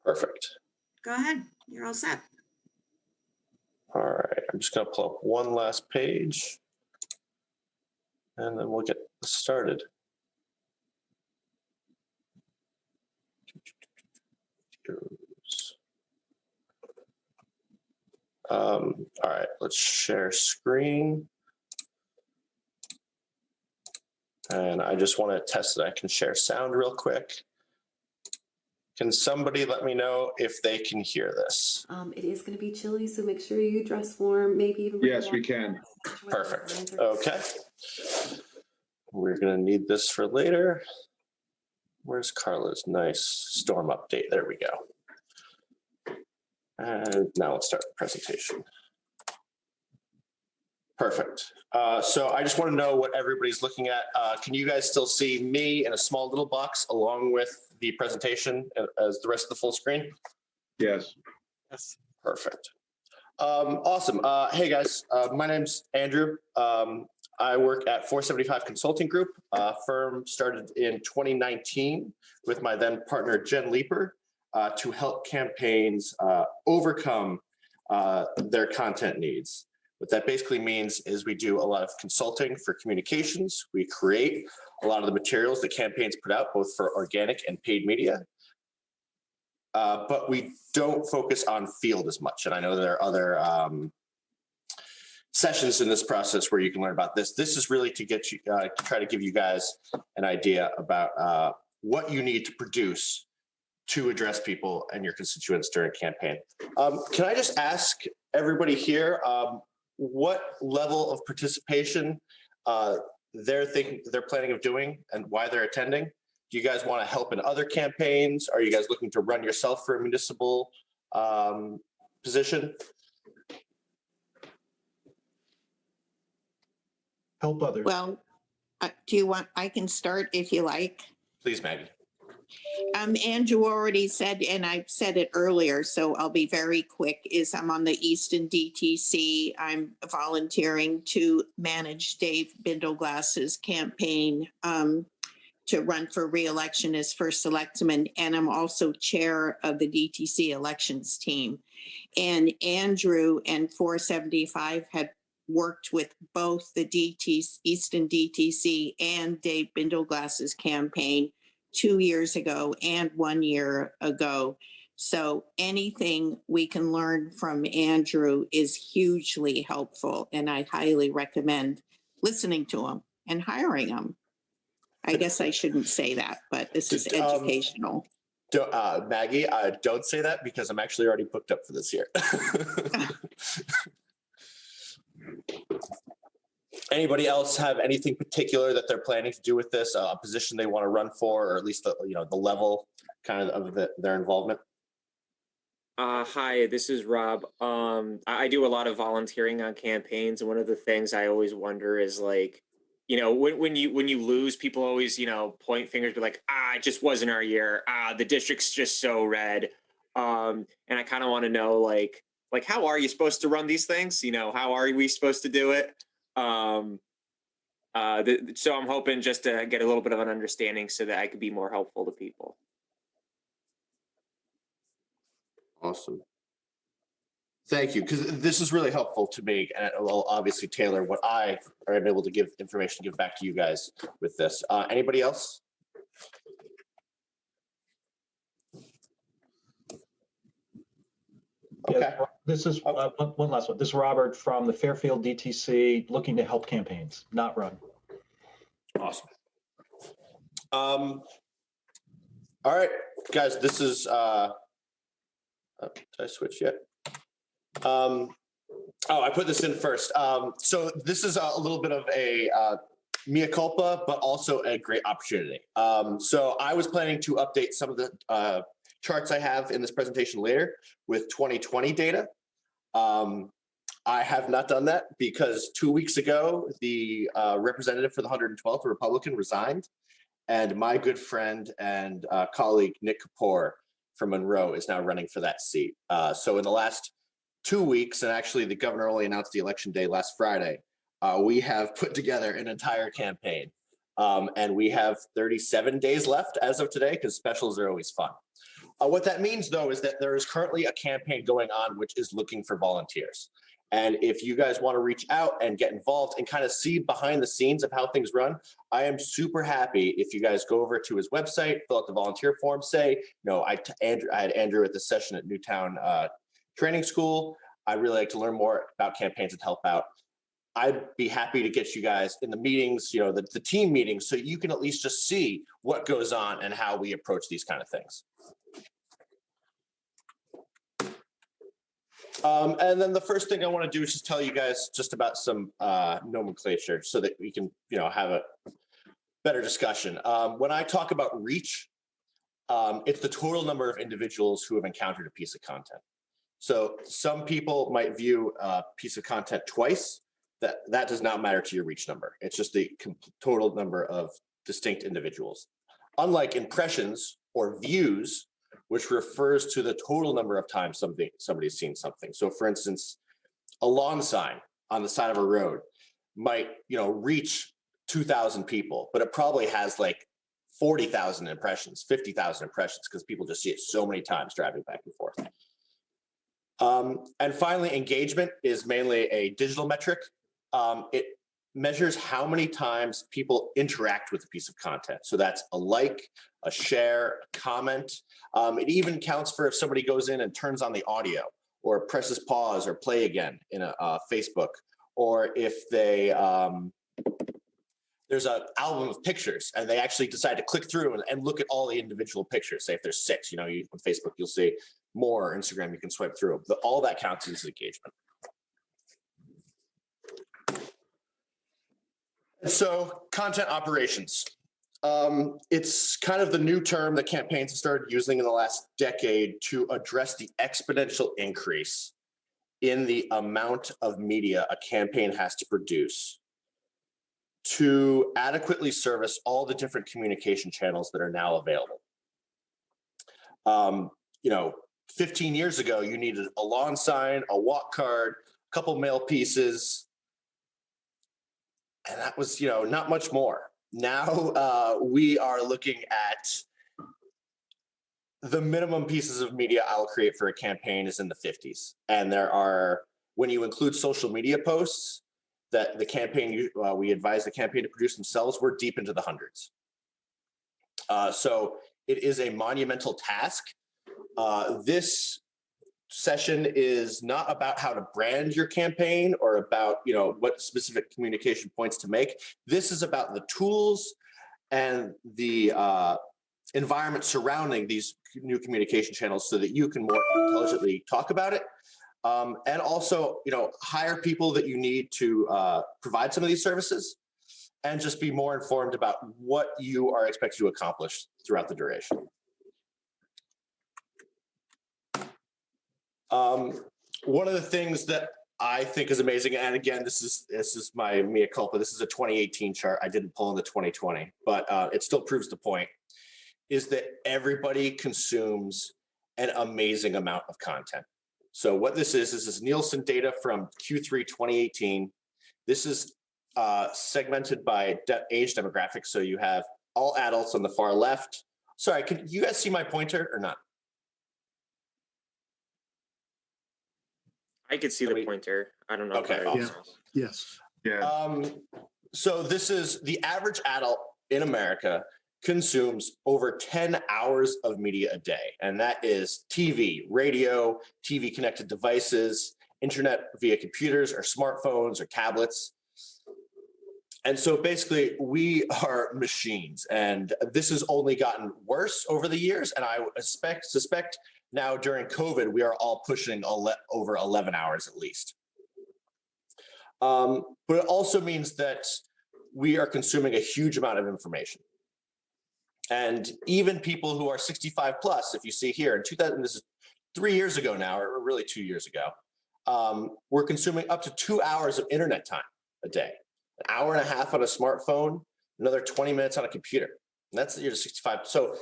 Perfect. Go ahead. You're all set. All right, I'm just going to pull up one last page and then we'll get started. All right, let's share screen. And I just want to test that I can share sound real quick. Can somebody let me know if they can hear this? It is going to be chilly, so make sure you dress warm, maybe even. Yes, we can. Perfect. Okay. We're going to need this for later. Where's Carla's nice storm update? There we go. And now let's start the presentation. Perfect. So I just want to know what everybody's looking at. Can you guys still see me in a small little box along with the presentation as the rest of the full screen? Yes. Yes. Perfect. Awesome. Hey guys, my name's Andrew. I work at 475 Consulting Group, a firm started in 2019 with my then partner, Jen Leeper, to help campaigns overcome their content needs. What that basically means is we do a lot of consulting for communications. We create a lot of the materials that campaigns put out, both for organic and paid media. But we don't focus on field as much. And I know there are other sessions in this process where you can learn about this. This is really to get you, to try to give you guys an idea about what you need to produce to address people and your constituents during a campaign. Can I just ask everybody here, what level of participation they're planning of doing and why they're attending? Do you guys want to help in other campaigns? Are you guys looking to run yourself for a municipal position? Help others. Well, do you want, I can start if you like. Please, Maggie. Andrew already said, and I said it earlier, so I'll be very quick, is I'm on the Easton DTC. I'm volunteering to manage Dave Bindleglass's campaign to run for re-election as first selectman. And I'm also chair of the DTC elections team. And Andrew and 475 had worked with both the Easton DTC and Dave Bindleglass's campaign 2 years ago and 1 year ago. So anything we can learn from Andrew is hugely helpful. And I highly recommend listening to him and hiring him. I guess I shouldn't say that, but this is educational. Maggie, don't say that because I'm actually already booked up for this year. Anybody else have anything particular that they're planning to do with this, a position they want to run for, or at least the level kind of their involvement? Hi, this is Rob. I do a lot of volunteering on campaigns, and one of the things I always wonder is like, when you lose, people always point fingers, be like, it just wasn't our year. The district's just so red. And I kind of want to know like how are you supposed to run these things? How are we supposed to do it? So I'm hoping just to get a little bit of an understanding so that I could be more helpful to people. Awesome. Thank you, because this is really helpful to me, and it will obviously tailor what I am able to give back to you guys with this. Anybody else? Okay. Yeah, this is one last one. This is Robert from the Fairfield DTC, looking to help campaigns, not run. Awesome. All right, guys, this is, did I switch yet? I put this in first. So this is a little bit of a mea culpa, but also a great opportunity. So I was planning to update some of the charts I have in this presentation later with 2020 data. I have not done that because 2 weeks ago, the representative for the 112th Republican resigned, and my good friend and colleague Nick Kapoor from Monroe is now running for that seat. So in the last 2 weeks, and actually the governor only announced the election day last Friday, we have put together an entire campaign. And we have 37 days left as of today, because specials are always fun. What that means, though, is that there is currently a campaign going on which is looking for volunteers. And if you guys want to reach out and get involved and kind of see behind the scenes of how things run, I am super happy if you guys go over to his website, fill out the volunteer form, say, I had Andrew at the session at Newtown Training School. I'd really like to learn more about campaigns and help out. I'd be happy to get you guys in the meetings, the team meetings, so you can at least just see what goes on and how we approach these kind of things. And then the first thing I want to do is just tell you guys just about some nomenclature so that we can, have a better discussion. When I talk about reach, it's the total number of individuals who have encountered a piece of content. So some people might view a piece of content twice. That does not matter to your reach number. It's just the total number of distinct individuals. Unlike impressions or views, which refers to the total number of times somebody's seen something. So for instance, a lawn sign on the side of a road might, reach 2,000 people, but it probably has like 40,000 impressions, 50,000 impressions, because people just see it so many times driving back and forth. And finally, engagement is mainly a digital metric. It measures how many times people interact with a piece of content. So that's a like, a share, a comment. It even counts for if somebody goes in and turns on the audio or presses pause or play again in a Facebook, or if they there's an album of pictures and they actually decide to click through and look at all the individual pictures. Say if there's 6, on Facebook, you'll see more. Instagram, you can swipe through. All that counts as engagement. So content operations. It's kind of the new term that campaigns have started using in the last decade to address the exponential increase in the amount of media a campaign has to produce to adequately service all the different communication channels that are now available. 15 years ago, you needed a lawn sign, a walk card, a couple mail pieces, and that was, not much more. Now we are looking at the minimum pieces of media I'll create for a campaign is in the 50s. And there are, when you include social media posts that the campaign, we advise the campaign to produce themselves, we're deep into the hundreds. So it is a monumental task. This session is not about how to brand your campaign or about, what specific communication points to make. This is about the tools and the environment surrounding these new communication channels so that you can more intelligently talk about it. And also, hire people that you need to provide some of these services and just be more informed about what you are expected to accomplish throughout the duration. One of the things that I think is amazing, and again, this is my mea culpa. This is a 2018 chart. I didn't pull in the 2020, but it still proves the point, is that everybody consumes an amazing amount of content. So what this is Nielsen data from Q3 2018. This is segmented by age demographics. So you have all adults on the far left. Sorry, can you guys see my pointer or not? I could see the pointer. I don't know. Okay, awesome. Yes. Yeah. So this is the average adult in America consumes over 10 hours of media a day. And that is TV, radio, TV connected devices, internet via computers or smartphones or tablets. And so basically we are machines, and this has only gotten worse over the years. And I suspect now during COVID, we are all pushing over 11 hours at least. But it also means that we are consuming a huge amount of information. And even people who are 65 plus, if you see here in 2000, this is 3 years ago now, or really 2 years ago, we're consuming up to 2 hours of internet time a day, an hour and a half on a smartphone, another 20 minutes on a computer. And that's you're 65. So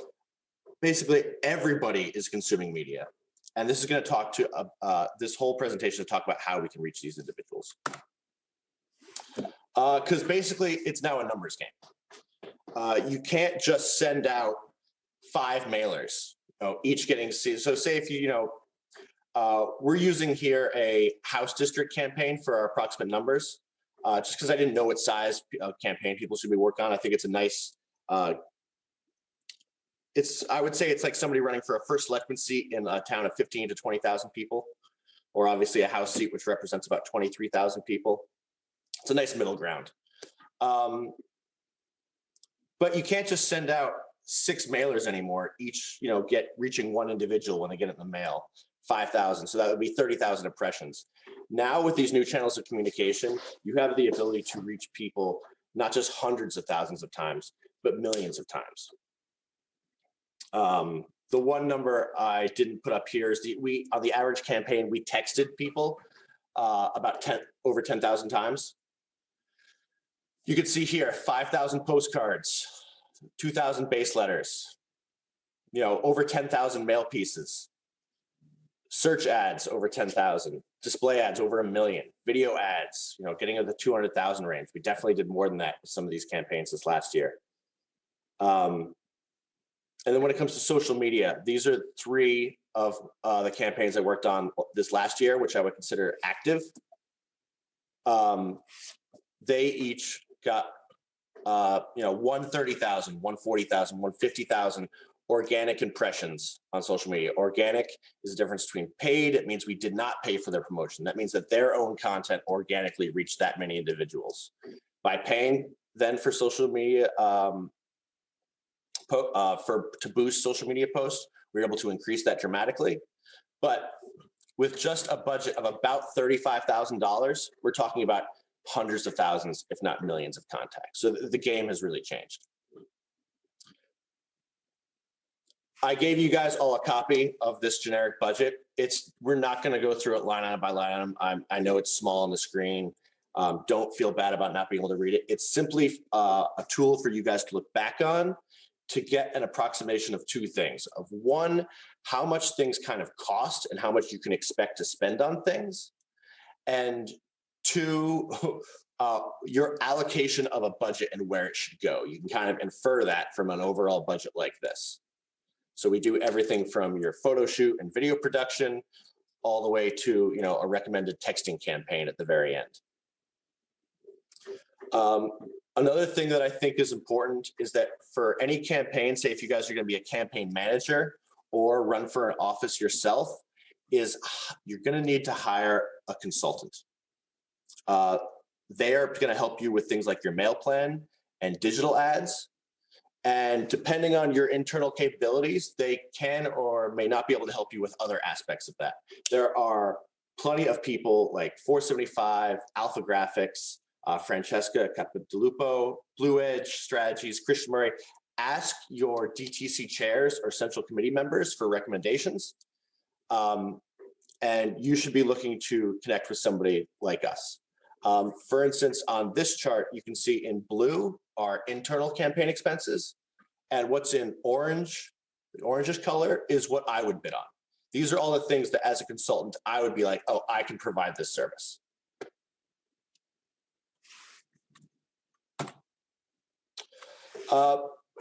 basically everybody is consuming media. And this is going to talk to this whole presentation to talk about how we can reach these individuals. Because basically it's now a numbers game. You can't just send out 5 mailers each getting, so say if we're using here a House district campaign for our approximate numbers, just because I didn't know what size campaign people should be working on. I think it's a nice, I would say it's like somebody running for a first selectman seat in a town of 15 to 20,000 people, or obviously a House seat, which represents about 23,000 people. It's a nice middle ground. But you can't just send out 6 mailers anymore, each, reaching one individual when they get it in the mail, 5,000. So that would be 30,000 impressions. Now with these new channels of communication, you have the ability to reach people, not just hundreds of thousands of times, but millions of times. The one number I didn't put up here is on the average campaign, we texted people about over 10,000 times. You can see here, 5,000 postcards, 2,000 base letters, over 10,000 mail pieces, search ads over 10,000, display ads over 1 million, video ads, getting into the 200,000 range. We definitely did more than that with some of these campaigns this last year. And then when it comes to social media, these are 3 of the campaigns I worked on this last year, which I would consider active. They each got, 130,000, 140,000, 150,000 organic impressions on social media. Organic is the difference between paid. It means we did not pay for their promotion. That means that their own content organically reached that many individuals. By paying then for social media, to boost social media posts, we were able to increase that dramatically. But with just a budget of about $35,000, we're talking about hundreds of thousands, if not millions of contacts. So the game has really changed. I gave you guys all a copy of this generic budget. We're not going to go through it line item by line item. I know it's small on the screen. Don't feel bad about not being able to read it. It's simply a tool for you guys to look back on to get an approximation of 2 things. Of one, how much things kind of cost and how much you can expect to spend on things. And 2, your allocation of a budget and where it should go. You can kind of infer that from an overall budget like this. So we do everything from your photo shoot and video production all the way to, a recommended texting campaign at the very end. Another thing that I think is important is that for any campaign, say if you guys are going to be a campaign manager or run for an office yourself, is you're going to need to hire a consultant. They are going to help you with things like your mail plan and digital ads. And depending on your internal capabilities, they can or may not be able to help you with other aspects of that. There are plenty of people like 475, Alpha Graphics, Francesca Capidalupo, Blue Edge Strategies, Christian Murray. Ask your DTC chairs or central committee members for recommendations. And you should be looking to connect with somebody like us. For instance, on this chart, you can see in blue are internal campaign expenses. And what's in orange, the orangish color, is what I would bid on. These are all the things that as a consultant, I would be like, oh, I can provide this service.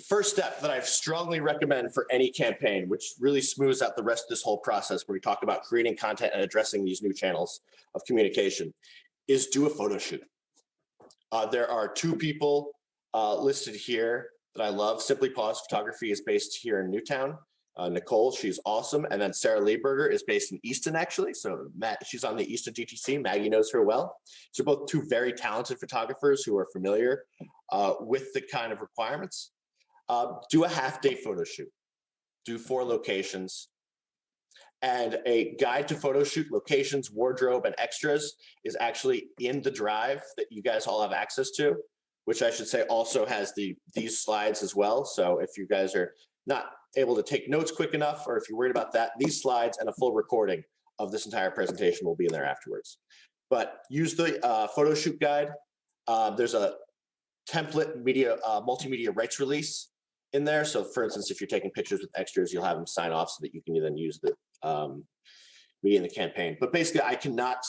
First step that I strongly recommend for any campaign, which really smooths out the rest of this whole process where we talk about creating content and addressing these new channels of communication, is do a photo shoot. There are 2 people listed here that I love. Simply Paws Photography is based here in Newtown. Nicole, she's awesome. And then Sarah Lieberger is based in Easton, actually. So she's on the Easton DTC. Maggie knows her well. So both 2 very talented photographers who are familiar with the kind of requirements. Do a half-day photo shoot. Do 4 locations. And a guide to photo shoot locations, wardrobe, and extras is actually in the drive that you guys all have access to, which I should say also has these slides as well. So if you guys are not able to take notes quick enough, or if you're worried about that, these slides and a full recording of this entire presentation will be in there afterwards. But use the photo shoot guide. There's a template multimedia rights release in there. So for instance, if you're taking pictures with extras, you'll have them sign off so that you can then use the media in the campaign. But basically, I cannot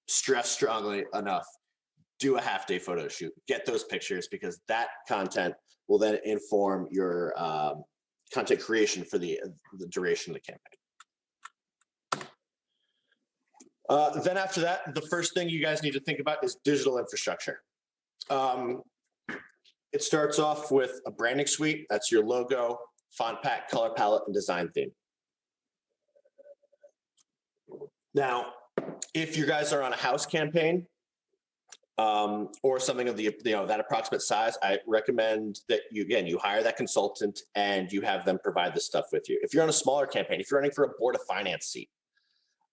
stress strongly enough, do a half-day photo shoot, get those pictures, because that content will then inform your content creation for the duration of the campaign. Then after that, the first thing you guys need to think about is digital infrastructure. It starts off with a branding suite. That's your logo, font pack, color palette, and design theme. Now, if you guys are on a house campaign or something of the that approximate size, I recommend that you hire that consultant and you have them provide this stuff with you. If you're on a smaller campaign, if you're running for a board of finance seat,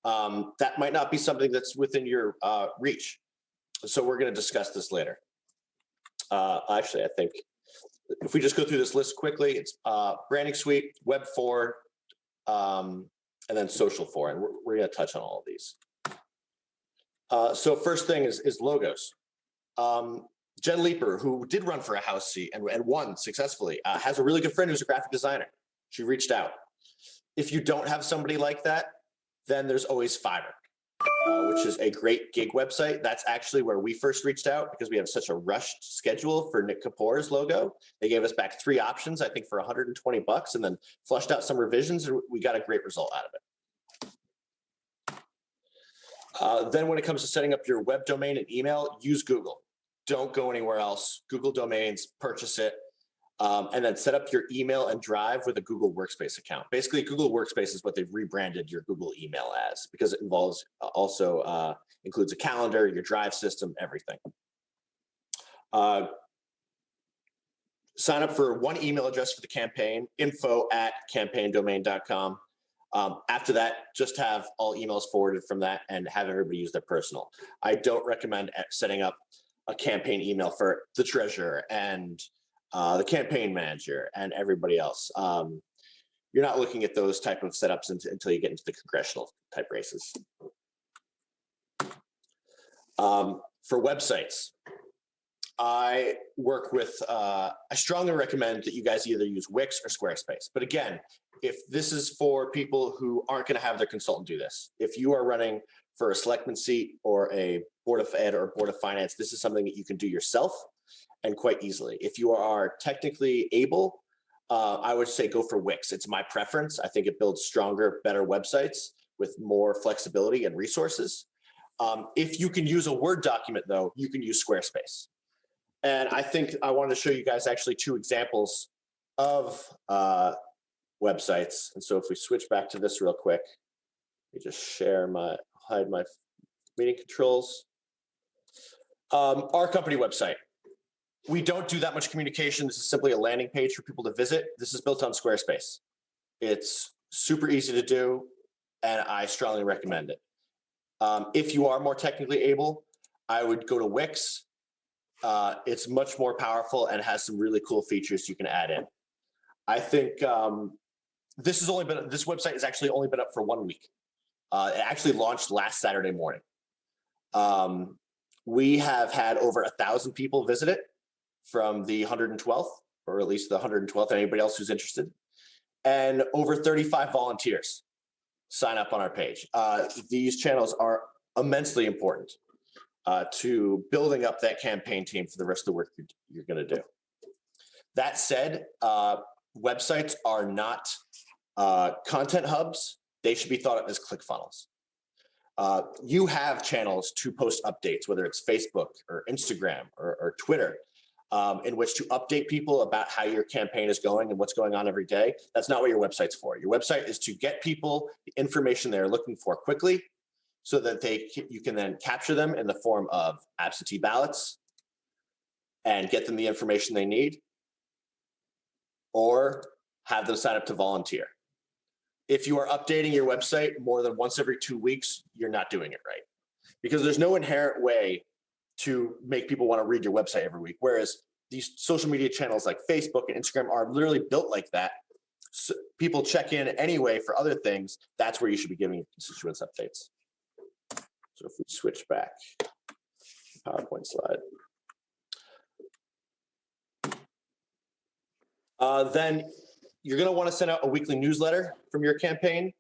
that might not be something that's within your reach. So we're going to discuss this later. Actually, I think if we just go through this list quickly, it's branding suite, web 4, and then social 4, and we're going to touch on all of these. So first thing is logos. Jen Leeper, who did run for a house seat and won successfully, has a really good friend who's a graphic designer. She reached out. If you don't have somebody like that, then there's always Fiverr, which is a great gig website. That's actually where we first reached out because we have such a rushed schedule for Nick Kapoor's logo. They gave us back 3 options, I think, for $120, and then flushed out some revisions, and we got a great result out of it. Then when it comes to setting up your web domain and email, use Google. Don't go anywhere else. Google domains, purchase it, and then set up your email and Drive with a Google Workspace account. Basically, Google Workspace is what they've rebranded your Google email as because it involves includes a calendar, your Drive system, everything. Sign up for one email address for the campaign, info@campaigndomain.com. After that, just have all emails forwarded from that and have everybody use their personal. I don't recommend setting up a campaign email for the treasurer and the campaign manager and everybody else. You're not looking at those type of setups until you get into the congressional type races. For websites, I work with, I strongly recommend that you guys either use Wix or Squarespace. But again, if this is for people who aren't going to have their consultant do this, if you are running for a selectman seat or a board of ed or board of finance, this is something that you can do yourself and quite easily. If you are technically able, I would say go for Wix. It's my preference. I think it builds stronger, better websites with more flexibility and resources. If you can use a Word document, though, you can use Squarespace. And I think I wanted to show you guys actually 2 examples of websites. And so if we switch back to this real quick, let me just hide my meeting controls. Our company website. We don't do that much communication. This is simply a landing page for people to visit. This is built on Squarespace. It's super easy to do, and I strongly recommend it. If you are more technically able, I would go to Wix. It's much more powerful and has some really cool features you can add in. I think this website has actually only been up for 1 week. It actually launched last Saturday morning. We have had over 1,000 people visit it from the 112th, or at least the 112th, anybody else who's interested, and over 35 volunteers sign up on our page. These channels are immensely important to building up that campaign team for the rest of the work you're going to do. That said, websites are not content hubs. They should be thought of as ClickFunnels. You have channels to post updates, whether it's Facebook or Instagram or Twitter, in which to update people about how your campaign is going and what's going on every day. That's not what your website's for. Your website is to get people the information they're looking for quickly so that you can then capture them in the form of absentee ballots and get them the information they need, or have them sign up to volunteer. If you are updating your website more than once every 2 weeks, you're not doing it right, because there's no inherent way to make people want to read your website every week. Whereas these social media channels like Facebook and Instagram are literally built like that. So people check in anyway for other things. That's where you should be giving your constituents updates. So if we switch back, PowerPoint slide. Then you're going to want to send out a weekly newsletter from your campaign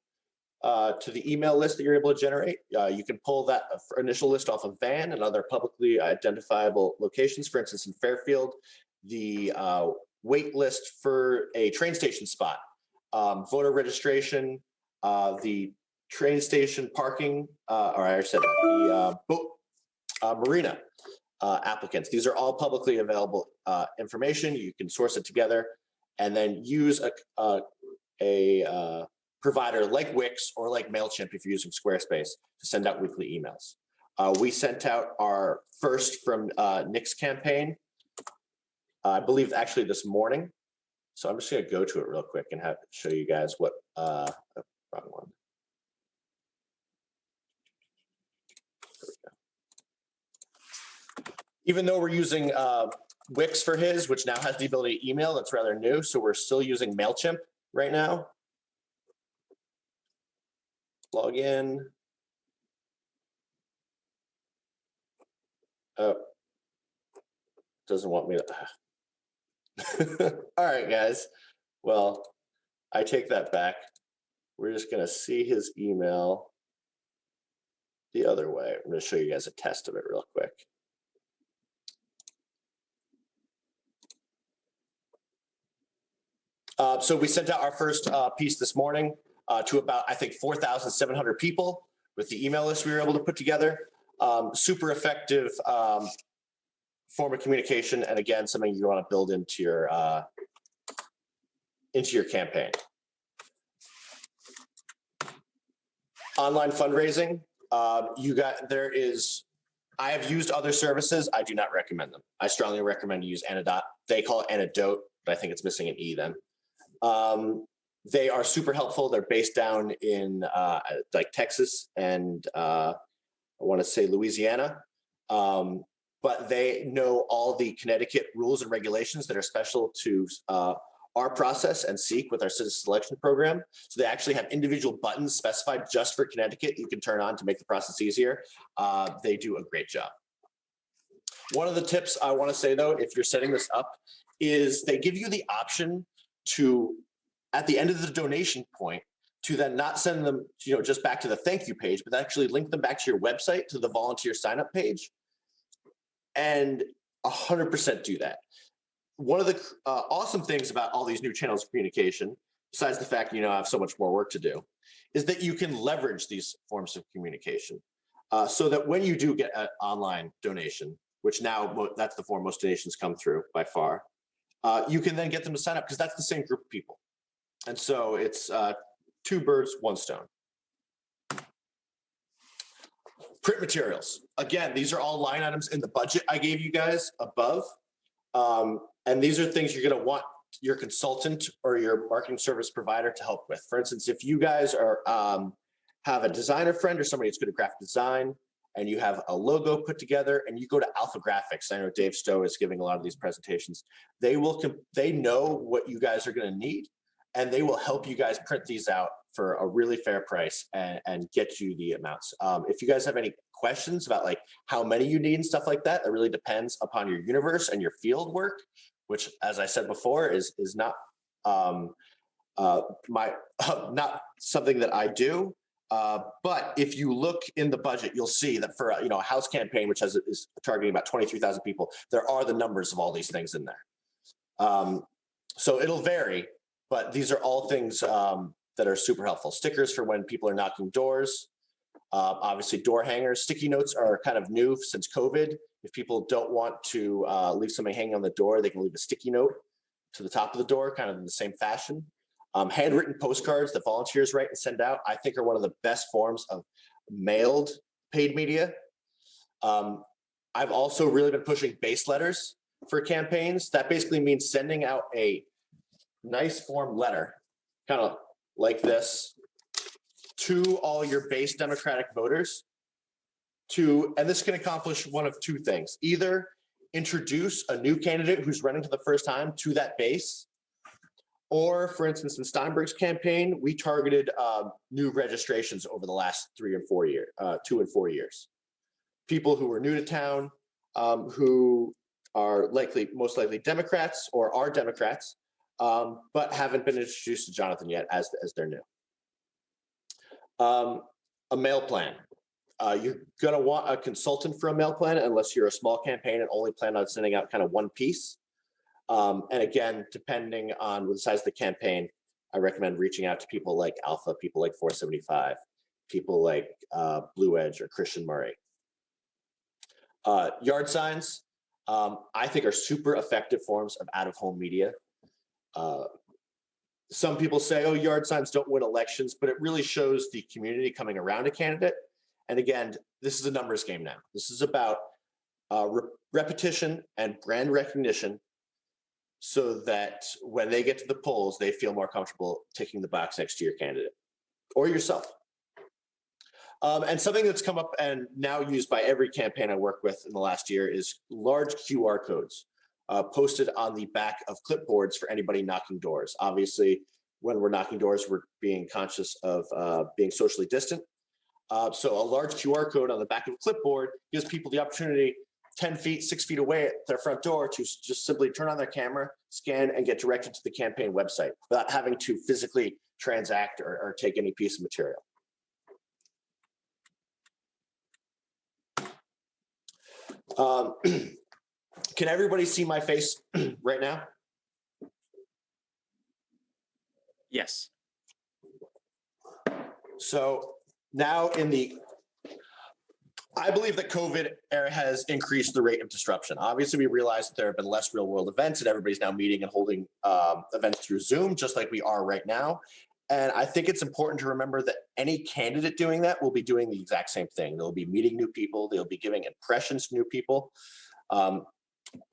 to the email list that you're able to generate. You can pull that initial list off of Van and other publicly identifiable locations. For instance, in Fairfield, the wait list for a train station spot, voter registration, the train station parking, or I already said that, the boat marina applicants. These are all publicly available information. You can source it together and then use a provider like Wix or like MailChimp if you're using Squarespace to send out weekly emails. We sent out our first from Nick's campaign, I believe actually this morning. So I'm just going to go to it real quick and show you guys what, wrong one. Even though we're using Wix for his, which now has the ability to email, that's rather new. So we're still using MailChimp right now. Log in. Oh, doesn't want me to. All right, guys. Well, I take that back. We're just going to see his email the other way. I'm going to show you guys a test of it real quick. So we sent out our first piece this morning to about, I think, 4,700 people with the email list we were able to put together. Super effective form of communication, and again, something you want to build into your campaign. Online fundraising. I have used other services. I do not recommend them. I strongly recommend you use Anadot. They call it Antidote, but I think it's missing an E then. They are super helpful. They're based down in like Texas and I want to say Louisiana, but they know all the Connecticut rules and regulations that are special to our process and SEEK with our citizen selection program. So they actually have individual buttons specified just for Connecticut you can turn on to make the process easier. They do a great job. One of the tips I want to say, though, if you're setting this up, is they give you the option to, at the end of the donation point, to then not send them, just back to the thank you page, but actually link them back to your website, to the volunteer sign up page, and 100% do that. One of the awesome things about all these new channels of communication, besides the fact I have so much more work to do, is that you can leverage these forms of communication so that when you do get an online donation, which now that's the form most donations come through by far, you can then get them to sign up because that's the same group of people. And so it's two birds, one stone. Print materials. Again, these are all line items in the budget I gave you guys above. And these are things you're going to want your consultant or your marketing service provider to help with. For instance, if you guys are have a designer friend or somebody that's good at graphic design, and you have a logo put together, and you go to Alpha Graphics. I know Dave Stowe is giving a lot of these presentations. They know what you guys are going to need, and they will help you guys print these out for a really fair price and get you the amounts. If you guys have any questions about like how many you need and stuff like that, it really depends upon your universe and your field work, which, as I said before, is not not something that I do. But if you look in the budget, you'll see that for a house campaign, which is targeting about 23,000 people, there are the numbers of all these things in there. So it'll vary, but these are all things that are super helpful. Stickers for when people are knocking doors. Obviously, door hangers. Sticky notes are kind of new since COVID. If people don't want to leave something hanging on the door, they can leave a sticky note to the top of the door, kind of in the same fashion. Handwritten postcards that volunteers write and send out, I think, are one of the best forms of mailed paid media. I've also really been pushing base letters for campaigns. That basically means sending out a nice form letter, kind of like this, to all your base Democratic voters. And this can accomplish one of two things: either introduce a new candidate who's running for the first time to that base, or, for instance, in Steinberg's campaign, we targeted new registrations over the last 2 and 4 years. People who were new to town, who are most likely Democrats or are Democrats, but haven't been introduced to Jonathan yet as they're new. A mail plan. You're going to want a consultant for a mail plan unless you're a small campaign and only plan on sending out kind of one piece. And again, depending on the size of the campaign, I recommend reaching out to people like Alpha, people like 475, people like Blue Edge or Christian Murray. Yard signs, I think, are super effective forms of out-of-home media. Some people say, oh, yard signs don't win elections, but it really shows the community coming around a candidate. And again, this is a numbers game now. This is about repetition and brand recognition so that when they get to the polls, they feel more comfortable ticking the box next to your candidate or yourself. And something that's come up and now used by every campaign I work with in the last year is large QR codes posted on the back of clipboards for anybody knocking doors. Obviously, when we're knocking doors, we're being conscious of being socially distant. So a large QR code on the back of a clipboard gives people the opportunity 10 feet, 6 feet away at their front door to just simply turn on their camera, scan, and get directed to the campaign website without having to physically transact or take any piece of material. Can everybody see my face right now? Yes. So now I believe that COVID era has increased the rate of disruption. Obviously, we realize that there have been less real world events and everybody's now meeting and holding events through Zoom, just like we are right now. And I think it's important to remember that any candidate doing that will be doing the exact same thing. They'll be meeting new people. They'll be giving impressions to new people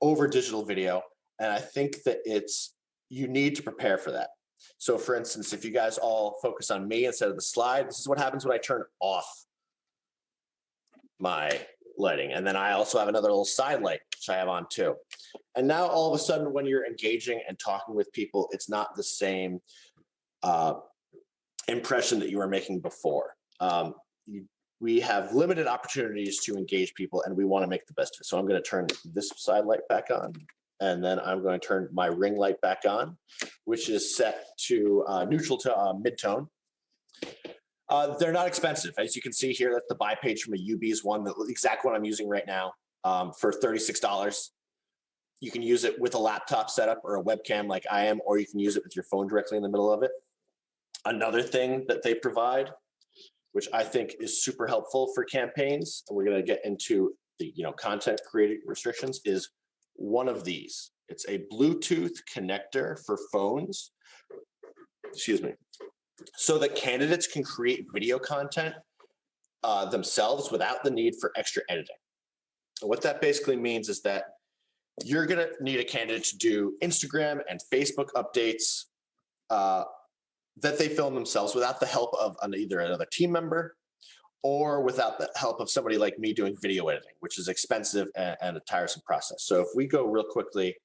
over digital video. And I think that you need to prepare for that. So for instance, if you guys all focus on me instead of the slide, this is what happens when I turn off my lighting. And then I also have another little side light, which I have on too. And now all of a sudden, when you're engaging and talking with people, it's not the same impression that you were making before. We have limited opportunities to engage people and we want to make the best of it. So I'm going to turn this side light back on. And then I'm going to turn my ring light back on, which is set to neutral to mid-tone. They're not expensive. As you can see here, that's the buy page from a UB's one, the exact one I'm using right now for $36. You can use it with a laptop setup or a webcam like I am, or you can use it with your phone directly in the middle of it. Another thing that they provide, which I think is super helpful for campaigns, and we're going to get into the content creating restrictions, is one of these. It's a Bluetooth connector for phones. Excuse me. So that candidates can create video content themselves without the need for extra editing. And what that basically means is that you're going to need a candidate to do Instagram and Facebook updates that they film themselves without the help of either another team member or without the help of somebody like me doing video editing, which is expensive and a tiresome process. So if we go real quickly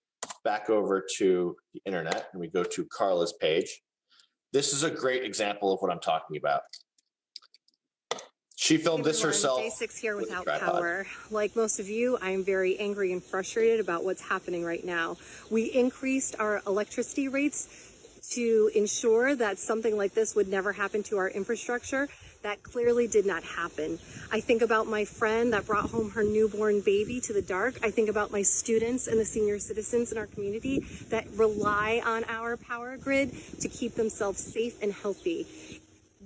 back over to the internet and we go to Carla's page, this is a great example of what I'm talking about. She filmed this herself. Day 6 here with a without tripod. power. Like most of you, I'm very angry and frustrated about what's happening right now. We increased our electricity rates to ensure that something like this would never happen to our infrastructure. That clearly did not happen. I think about my friend that brought home her newborn baby to the dark. I think about my students and the senior citizens in our community that rely on our power grid to keep themselves safe and healthy.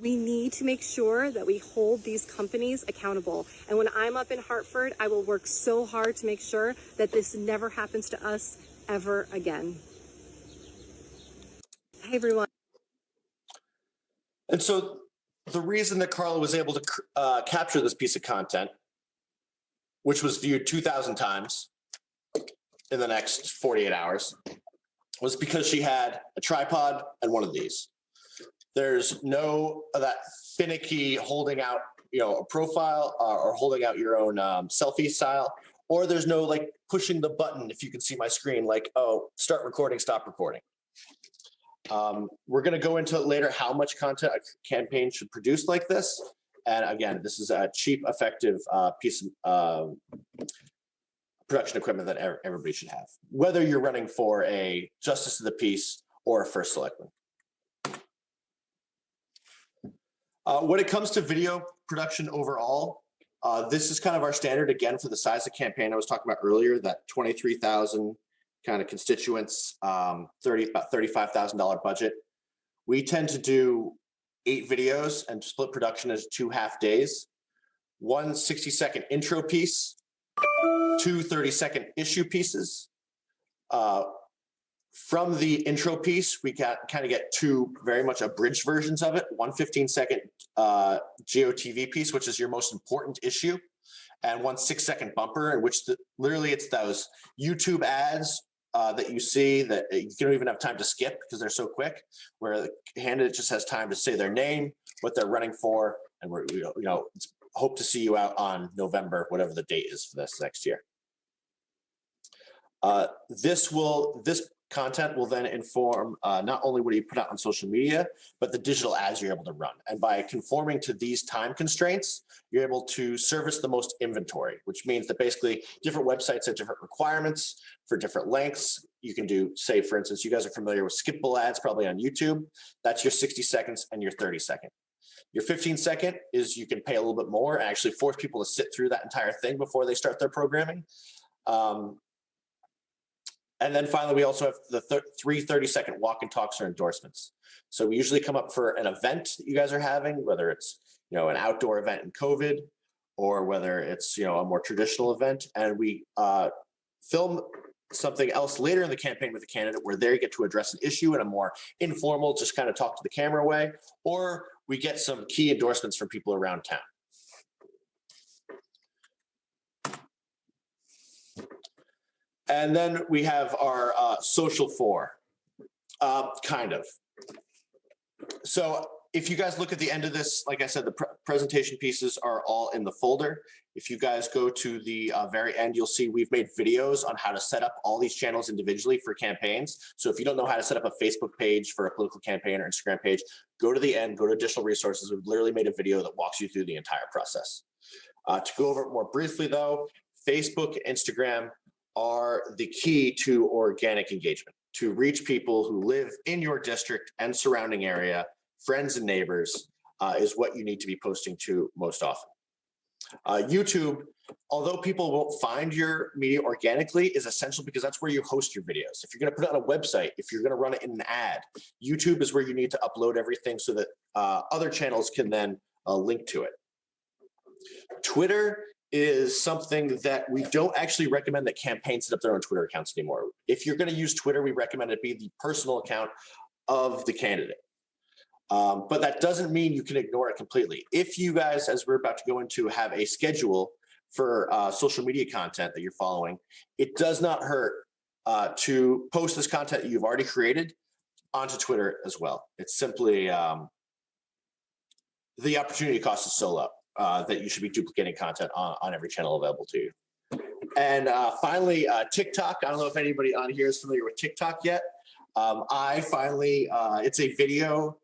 We need to make sure that we hold these companies accountable. And when I'm up in Hartford, I will work so hard to make sure that this never happens to us ever again. Hey, everyone. And so the reason that Carla was able to capture this piece of content, which was viewed 2,000 times in the next 48 hours, was because she had a tripod and one of these. There's no that finicky holding out, a profile or holding out your own selfie style, or there's no like pushing the button, if you can see my screen, like, oh, start recording, stop recording. We're going to go into later how much content a campaign should produce like this. And again, this is a cheap, effective piece of production equipment that everybody should have, whether you're running for a justice of the peace or a first selectman. When it comes to video production overall, this is kind of our standard, again, for the size of campaign I was talking about earlier, that 23,000 kind of constituents, about $35,000 budget. We tend to do 8 videos and split production as 2 half days. One 60-second intro piece, 2 30-second issue pieces. From the intro piece, we kind of get 2 very much abridged versions of it. One 15-second GOTV piece, which is your most important issue, and one 6-second bumper, in which literally it's those YouTube ads that you see that you don't even have time to skip because they're so quick, where the candidate just has time to say their name, what they're running for, and we're, hope to see you out on November, whatever the date is for this next year. This content will then inform not only what you put out on social media, but the digital ads you're able to run. And by conforming to these time constraints, you're able to service the most inventory, which means that basically different websites have different requirements for different lengths. You can do, say, for instance, you guys are familiar with skippable ads probably on YouTube. That's your 60 seconds and your 30-second. Your 15-second is you can pay a little bit more and actually force people to sit through that entire thing before they start their programming. And then finally, we also have the 3 30-second walk and talks or endorsements. So we usually come up for an event that you guys are having, whether it's an outdoor event in COVID, or whether it's a more traditional event, and we film something else later in the campaign with the candidate where they get to address an issue in a more informal, just kind of talk to the camera way, or we get some key endorsements from people around town. And then we have our social 4, kind of. So if you guys look at the end of this, like I said, the presentation pieces are all in the folder. If you guys go to the very end, you'll see we've made videos on how to set up all these channels individually for campaigns. So if you don't know how to set up a Facebook page for a political campaign or Instagram page, go to the end, go to additional resources. We've literally made a video that walks you through the entire process. To go over it more briefly though, Facebook, Instagram are the key to organic engagement, to reach people who live in your district and surrounding area, friends and neighbors, is what you need to be posting to most often. YouTube, although people won't find your media organically, is essential because that's where you host your videos. If you're going to put it on a website, if you're going to run it in an ad, YouTube is where you need to upload everything so that other channels can then link to it. Twitter is something that we don't actually recommend that campaigns set up their own Twitter accounts anymore. If you're going to use Twitter, we recommend it be the personal account of the candidate. But that doesn't mean you can ignore it completely. If you guys, as we're about to go into, have a schedule for social media content that you're following, it does not hurt to post this content that you've already created onto Twitter as well. It's simply the opportunity cost is so low that you should be duplicating content on every channel available to you. And finally, TikTok. I don't know if anybody on here is familiar with TikTok yet. It's a video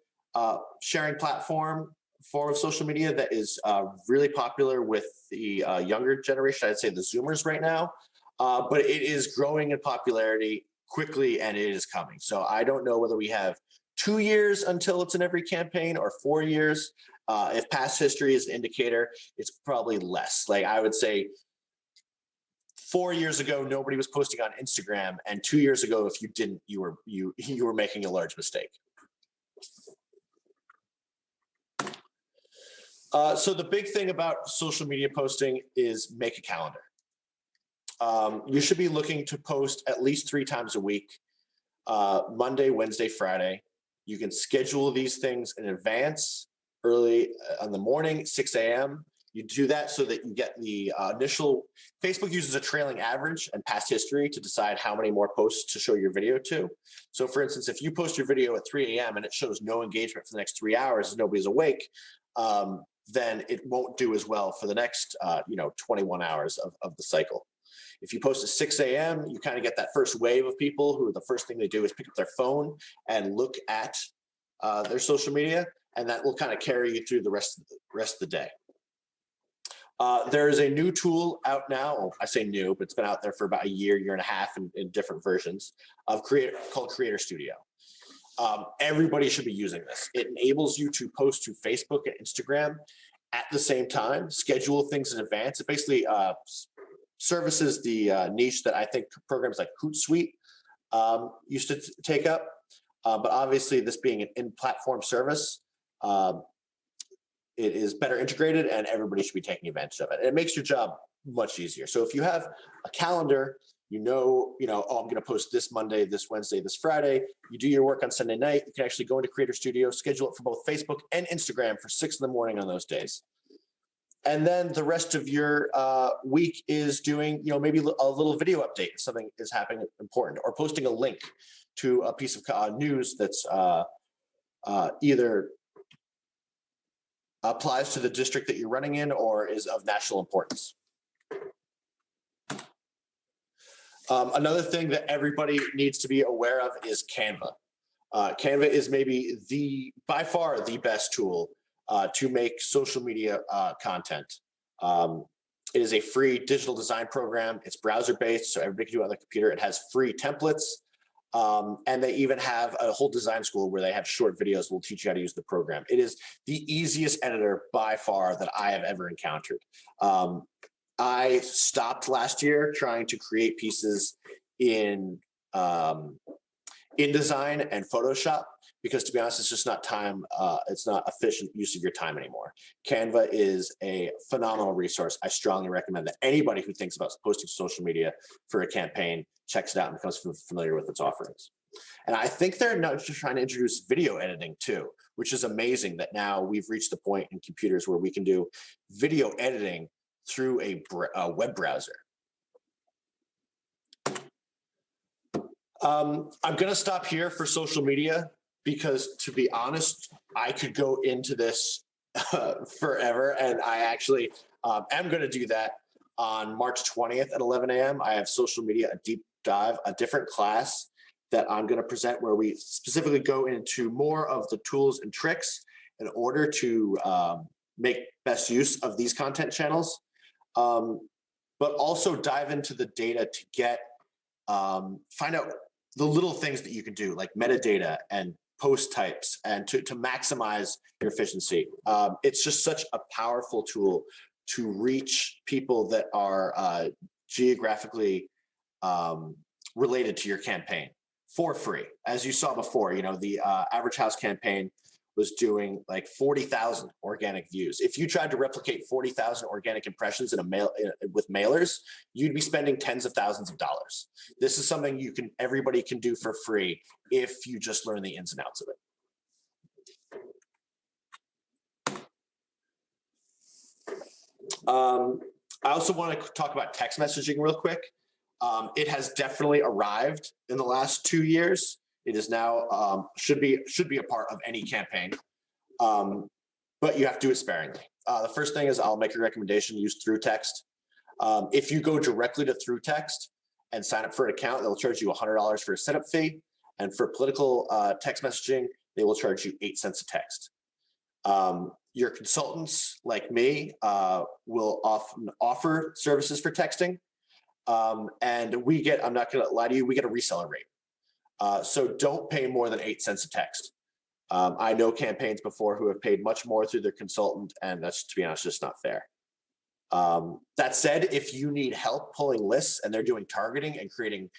sharing form of social media that is really popular with the younger generation. I'd say the Zoomers right now, but it is growing in popularity quickly and it is coming. So I don't know whether we have 2 years until it's in every campaign or 4 years. If past history is an indicator, it's probably less. Like I would say 4 years ago, nobody was posting on Instagram, and 2 years ago, if you didn't, you were making a large mistake. So the big thing about social media posting is make a calendar. You should be looking to post at least 3 times a week, Monday, Wednesday, Friday. You can schedule these things in advance, early in the morning, 6 a.m. You do that so that you get the initial. Facebook uses a trailing average and past history to decide how many more posts to show your video to. So for instance, if you post your video at 3 a.m. and it shows no engagement for the next 3 hours as nobody's awake, then it won't do as well for the next 21 hours of the cycle. If you post at 6 a.m., you kind of get that first wave of people who the first thing they do is pick up their phone and look at their social media, and that will kind of carry you through the rest of the day. There is a new tool out now. Well, I say new, but it's been out there for about a year and a half in different versions of called Creator Studio. Everybody should be using this. It enables you to post to Facebook and Instagram at the same time, schedule things in advance. It basically services the niche that I think programs like Hootsuite used to take up. But obviously, this being an in-platform service, it is better integrated, and everybody should be taking advantage of it. And it makes your job much easier. So if you have a calendar, oh, I'm going to post this Monday, this Wednesday, this Friday. You do your work on Sunday night. You can actually go into Creator Studio, schedule it for both Facebook and Instagram for 6 in the morning on those days. And then the rest of your week is doing, maybe a little video update if something is happening important, or posting a link to a piece of news that's either applies to the district that you're running in or is of national importance. Another thing that everybody needs to be aware of is Canva. Canva is maybe by far the best tool to make social media content. It is a free digital design program. It's browser-based, so everybody can do it on the computer. It has free templates, and they even have a whole design school where they have short videos that will teach you how to use the program. It is the easiest editor by far that I have ever encountered. I stopped last year trying to create pieces in InDesign and Photoshop because, to be honest, it's just not time. It's not efficient use of your time anymore. Canva is a phenomenal resource. I strongly recommend that anybody who thinks about posting social media for a campaign checks it out and becomes familiar with its offerings. And I think they're now just trying to introduce video editing too, which is amazing that now we've reached the point in computers where we can do video editing through a web browser. I'm going to stop here for social media because, to be honest, I could go into this forever, and I actually am going to do that on March 20th at 11 a.m. I have social media, a deep dive, a different class that I'm going to present where we specifically go into more of the tools and tricks in order to make best use of these content channels. But also dive into the data to get find out the little things that you can do, like metadata and post types, and to maximize your efficiency. It's just such a powerful tool to reach people that are geographically related to your campaign for free. As you saw before, the Average House campaign was doing like 40,000 organic views. If you tried to replicate 40,000 organic impressions with mailers, you'd be spending tens of thousands of dollars. This is something everybody can do for free if you just learn the ins and outs of it. I also want to talk about text messaging real quick. It has definitely arrived in the last 2 years. It is now should be a part of any campaign, but you have to do it sparingly. The first thing is I'll make a recommendation: use through text. If you go directly to through text and sign up for an account, they'll charge you $100 for a setup fee, and for political text messaging, they will charge you 8 cents a text. Your consultants, like me, will often offer services for texting, and we get. I'm not going to lie to you. We get a reseller rate. So don't pay more than 8 cents a text. I know campaigns before who have paid much more through their consultant, and that's, to be honest, just not fair. That said, if you need help pulling lists and they're doing targeting and creating,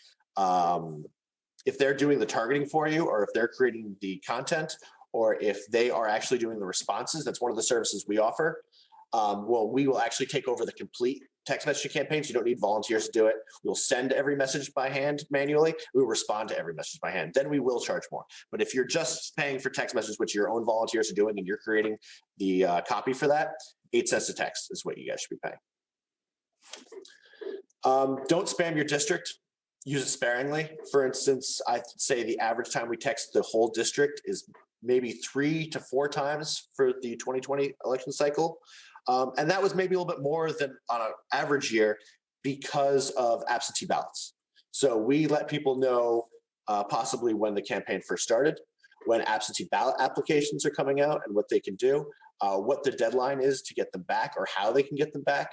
if they're doing the targeting for you, or if they're creating the content, or if they are actually doing the responses, that's one of the services we offer. We will actually take over the complete text messaging campaigns. You don't need volunteers to do it. We'll send every message by hand manually. We will respond to every message by hand. Then we will charge more. But if you're just paying for text messages, which your own volunteers are doing, and you're creating the copy for that, 8 cents a text is what you guys should be paying. Don't spam your district. Use it sparingly. For instance, I'd say the average time we text the whole district is maybe 3 to 4 times for the 2020 election cycle. And that was maybe a little bit more than on an average year because of absentee ballots. So we let people know possibly when the campaign first started, when absentee ballot applications are coming out and what they can do, what the deadline is to get them back or how they can get them back.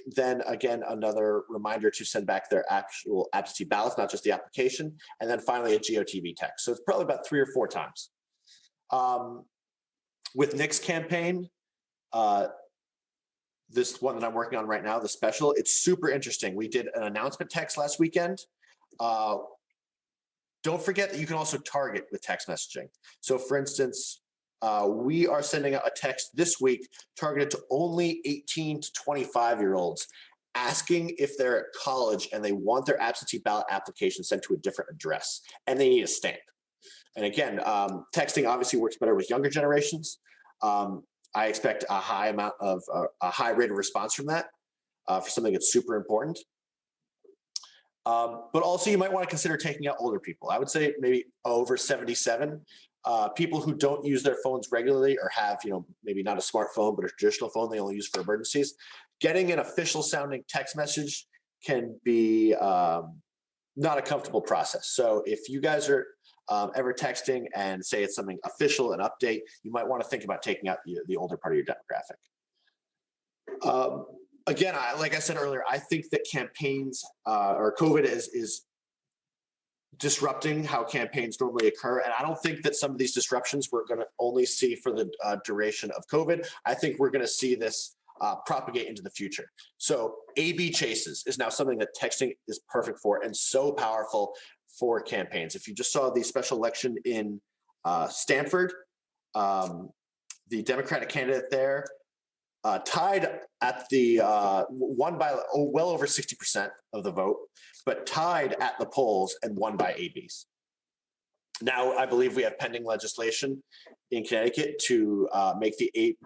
Then again, another reminder to send back their actual absentee ballots, not just the application. And then finally a GOTV text. So it's probably about 3 or 4 times. With Nick's campaign, this one that I'm working on right now, the special, it's super interesting. We did an announcement text last weekend. Don't forget that you can also target with text messaging. So for instance, we are sending out a text this week targeted to only 18 to 25-year-olds, asking if they're at college and they want their absentee ballot application sent to a different address, and they need a stamp. And again, texting obviously works better with younger generations. I expect a high rate of response from that for something that's super important. But also you might want to consider taking out older people. I would say maybe over 77. People who don't use their phones regularly or have, maybe not a smartphone, but a traditional phone they only use for emergencies. Getting an official sounding text message can be not a comfortable process. So if you guys are ever texting and say it's something official, an update, you might want to think about taking out the older part of your demographic. Again, like I said earlier, I think that campaigns or COVID is disrupting how campaigns normally occur. And I don't think that some of these disruptions we're going to only see for the duration of COVID. I think we're going to see this propagate into the future. So A/B chases is now something that texting is perfect for and so powerful for campaigns. If you just saw the special election in Stanford, the Democratic candidate there tied at the won by well over 60% of the vote, but tied at the polls and won by ABs. Now, I believe we have pending legislation in Connecticut to make the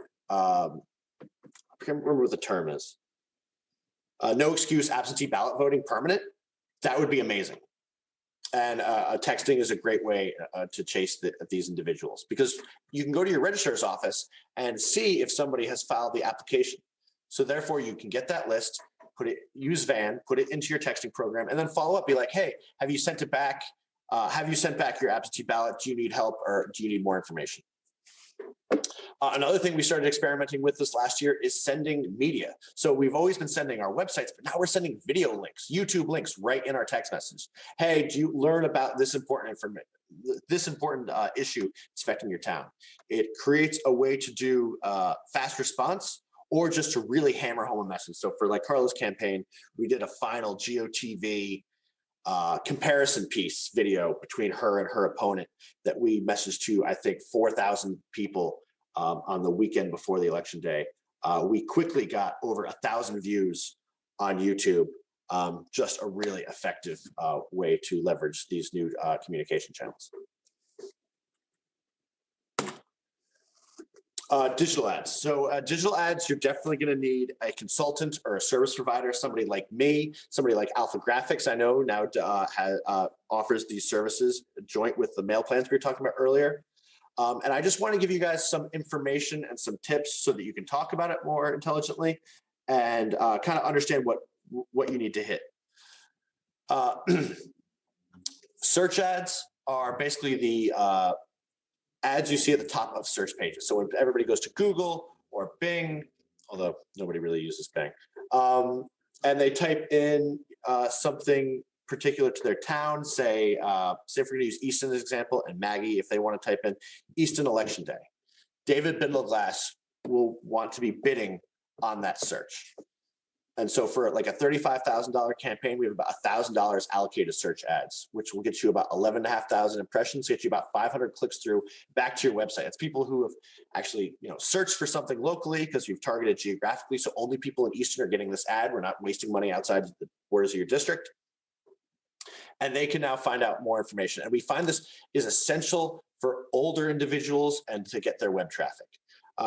I can't remember what the term is. No excuse absentee ballot voting permanent. That would be amazing. And texting is a great way to chase these individuals, because you can go to your registrar's office and see if somebody has filed the application. So therefore, you can get that list, use Van, put it into your texting program, and then follow up. Be like, hey, have you sent it back? Have you sent back your absentee ballot? Do you need help or do you need more information? Another thing we started experimenting with this last year is sending media. So we've always been sending our websites, but now we're sending video links, YouTube links right in our text message. Hey, do you learn about this important information, this important issue that's affecting your town? It creates a way to do fast response or just to really hammer home a message. So for like Carla's campaign, we did a final GOTV comparison piece video between her and her opponent that we messaged to, I think, 4,000 people on the weekend before the election day. We quickly got over 1,000 views on YouTube. Just a really effective way to leverage these new communication channels. Digital ads. So digital ads, you're definitely going to need a consultant or a service provider, somebody like me, somebody like Alpha Graphics, I know now offers these services joint with the mail plans we were talking about earlier. And I just want to give you guys some information and some tips so that you can talk about it more intelligently and kind of understand what you need to hit. Search ads are basically the ads you see at the top of search pages. So when everybody goes to Google or Bing, although nobody really uses Bing, and they type in something particular to their town, say if we're going to use Easton as an example, and Maggie, if they want to type in Easton election day, David Bindleglass will want to be bidding on that search. And so for like a $35,000 campaign, we have about $1,000 allocated to search ads, which will get you about 11,500 impressions, get you about 500 clicks through back to your website. It's people who have actually, searched for something locally because you've targeted geographically. So only people in Easton are getting this ad. We're not wasting money outside the borders of your district. And they can now find out more information. And we find this is essential for older individuals and to get their web traffic.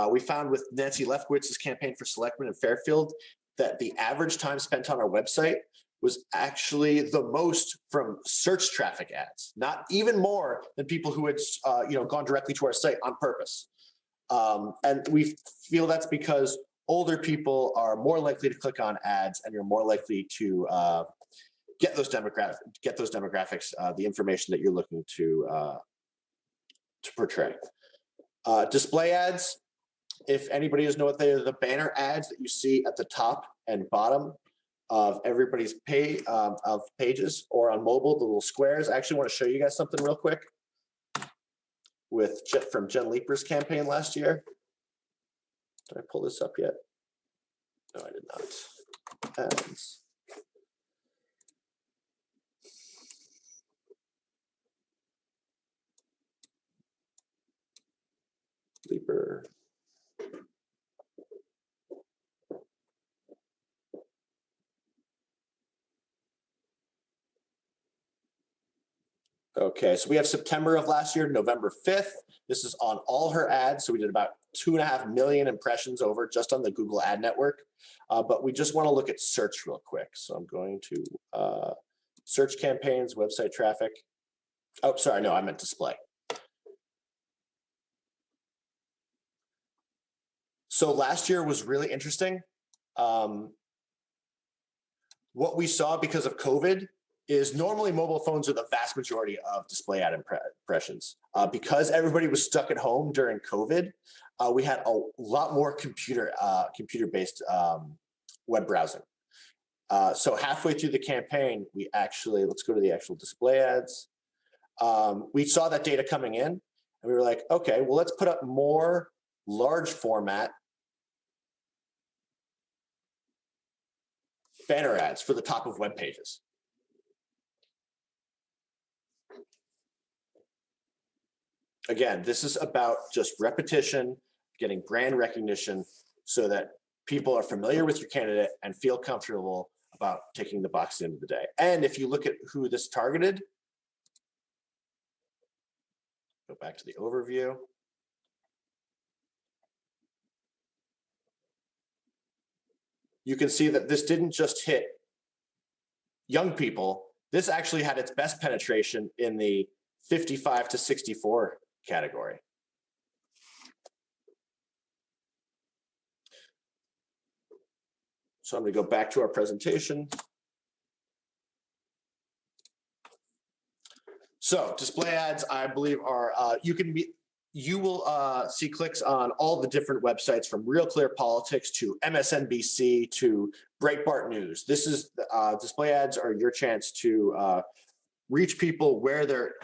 We found with Nancy Lefkowitz's campaign for selectman in Fairfield that the average time spent on our website was actually the most from search traffic ads, not even more than people who had gone directly to our site on purpose. And we feel that's because older people are more likely to click on ads, and you're more likely to get those demographics, the information that you're looking to portray. Display ads. If anybody doesn't know what they are, the banner ads that you see at the top and bottom of everybody's of pages, or on mobile, the little squares. I actually want to show you guys something real quick from Jen Leeper's campaign last year. Did I pull this up yet? No, I did not. Ads. Sleeper. Okay, so we have September of last year, November 5th. This is on all her ads. So we did about 2.5 million impressions over just on the Google ad network. But we just want to look at search real quick. So I'm going to search campaigns, website traffic. Oh, sorry, no, I meant display. So last year was really interesting. What we saw because of COVID is normally mobile phones are the vast majority of display ad impressions. Because everybody was stuck at home during COVID, we had a lot more computer-based web browsing. So halfway through the campaign, we actually, let's go to the actual display ads. We saw that data coming in and we were like, okay, well, let's put up more large format banner ads for the top of web pages. Again, this is about just repetition, getting brand recognition so that people are familiar with your candidate and feel comfortable about taking the box at the end of the day. And if you look at who this targeted, go back to the overview. You can see that this didn't just hit young people. This actually had its best penetration in the 55 to 64 category. So I'm going to go back to our presentation. So display ads, I believe, are you will see clicks on all the different websites from Real Clear Politics to MSNBC to Breitbart News. This is display ads are your chance to reach people where they're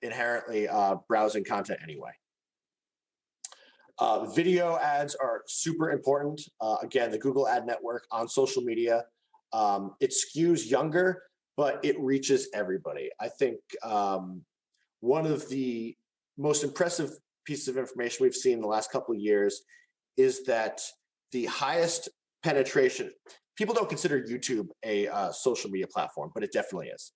inherently browsing content anyway. Video ads are super important. Again, the Google Ad Network on social media, it skews younger, but it reaches everybody. I think one of the most impressive pieces of information we've seen in the last couple of years is that the highest penetration, people don't consider YouTube a social media platform, but it definitely is.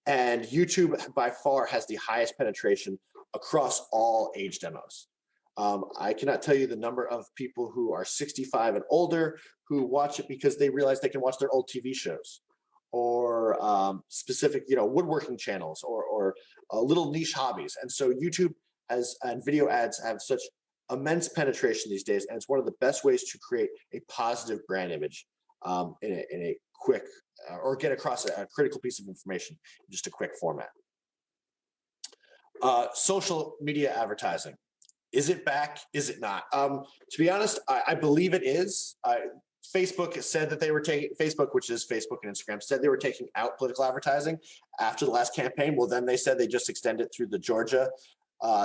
And YouTube by far has the highest penetration across all age demos. I cannot tell you the number of people who are 65 and older who watch it because they realize they can watch their old TV shows or specific, woodworking channels or little niche hobbies. And so YouTube has, and video ads have such immense penetration these days. And it's one of the best ways to create a positive brand image in a quick, or get across a critical piece of information in just a quick format. Social media advertising. Is it back? Is it not? To be honest, I believe it is. Facebook said that they were taking, Facebook, which is Facebook and Instagram, said they were taking out political advertising after the last campaign. Well, then they said they just extended through the Georgia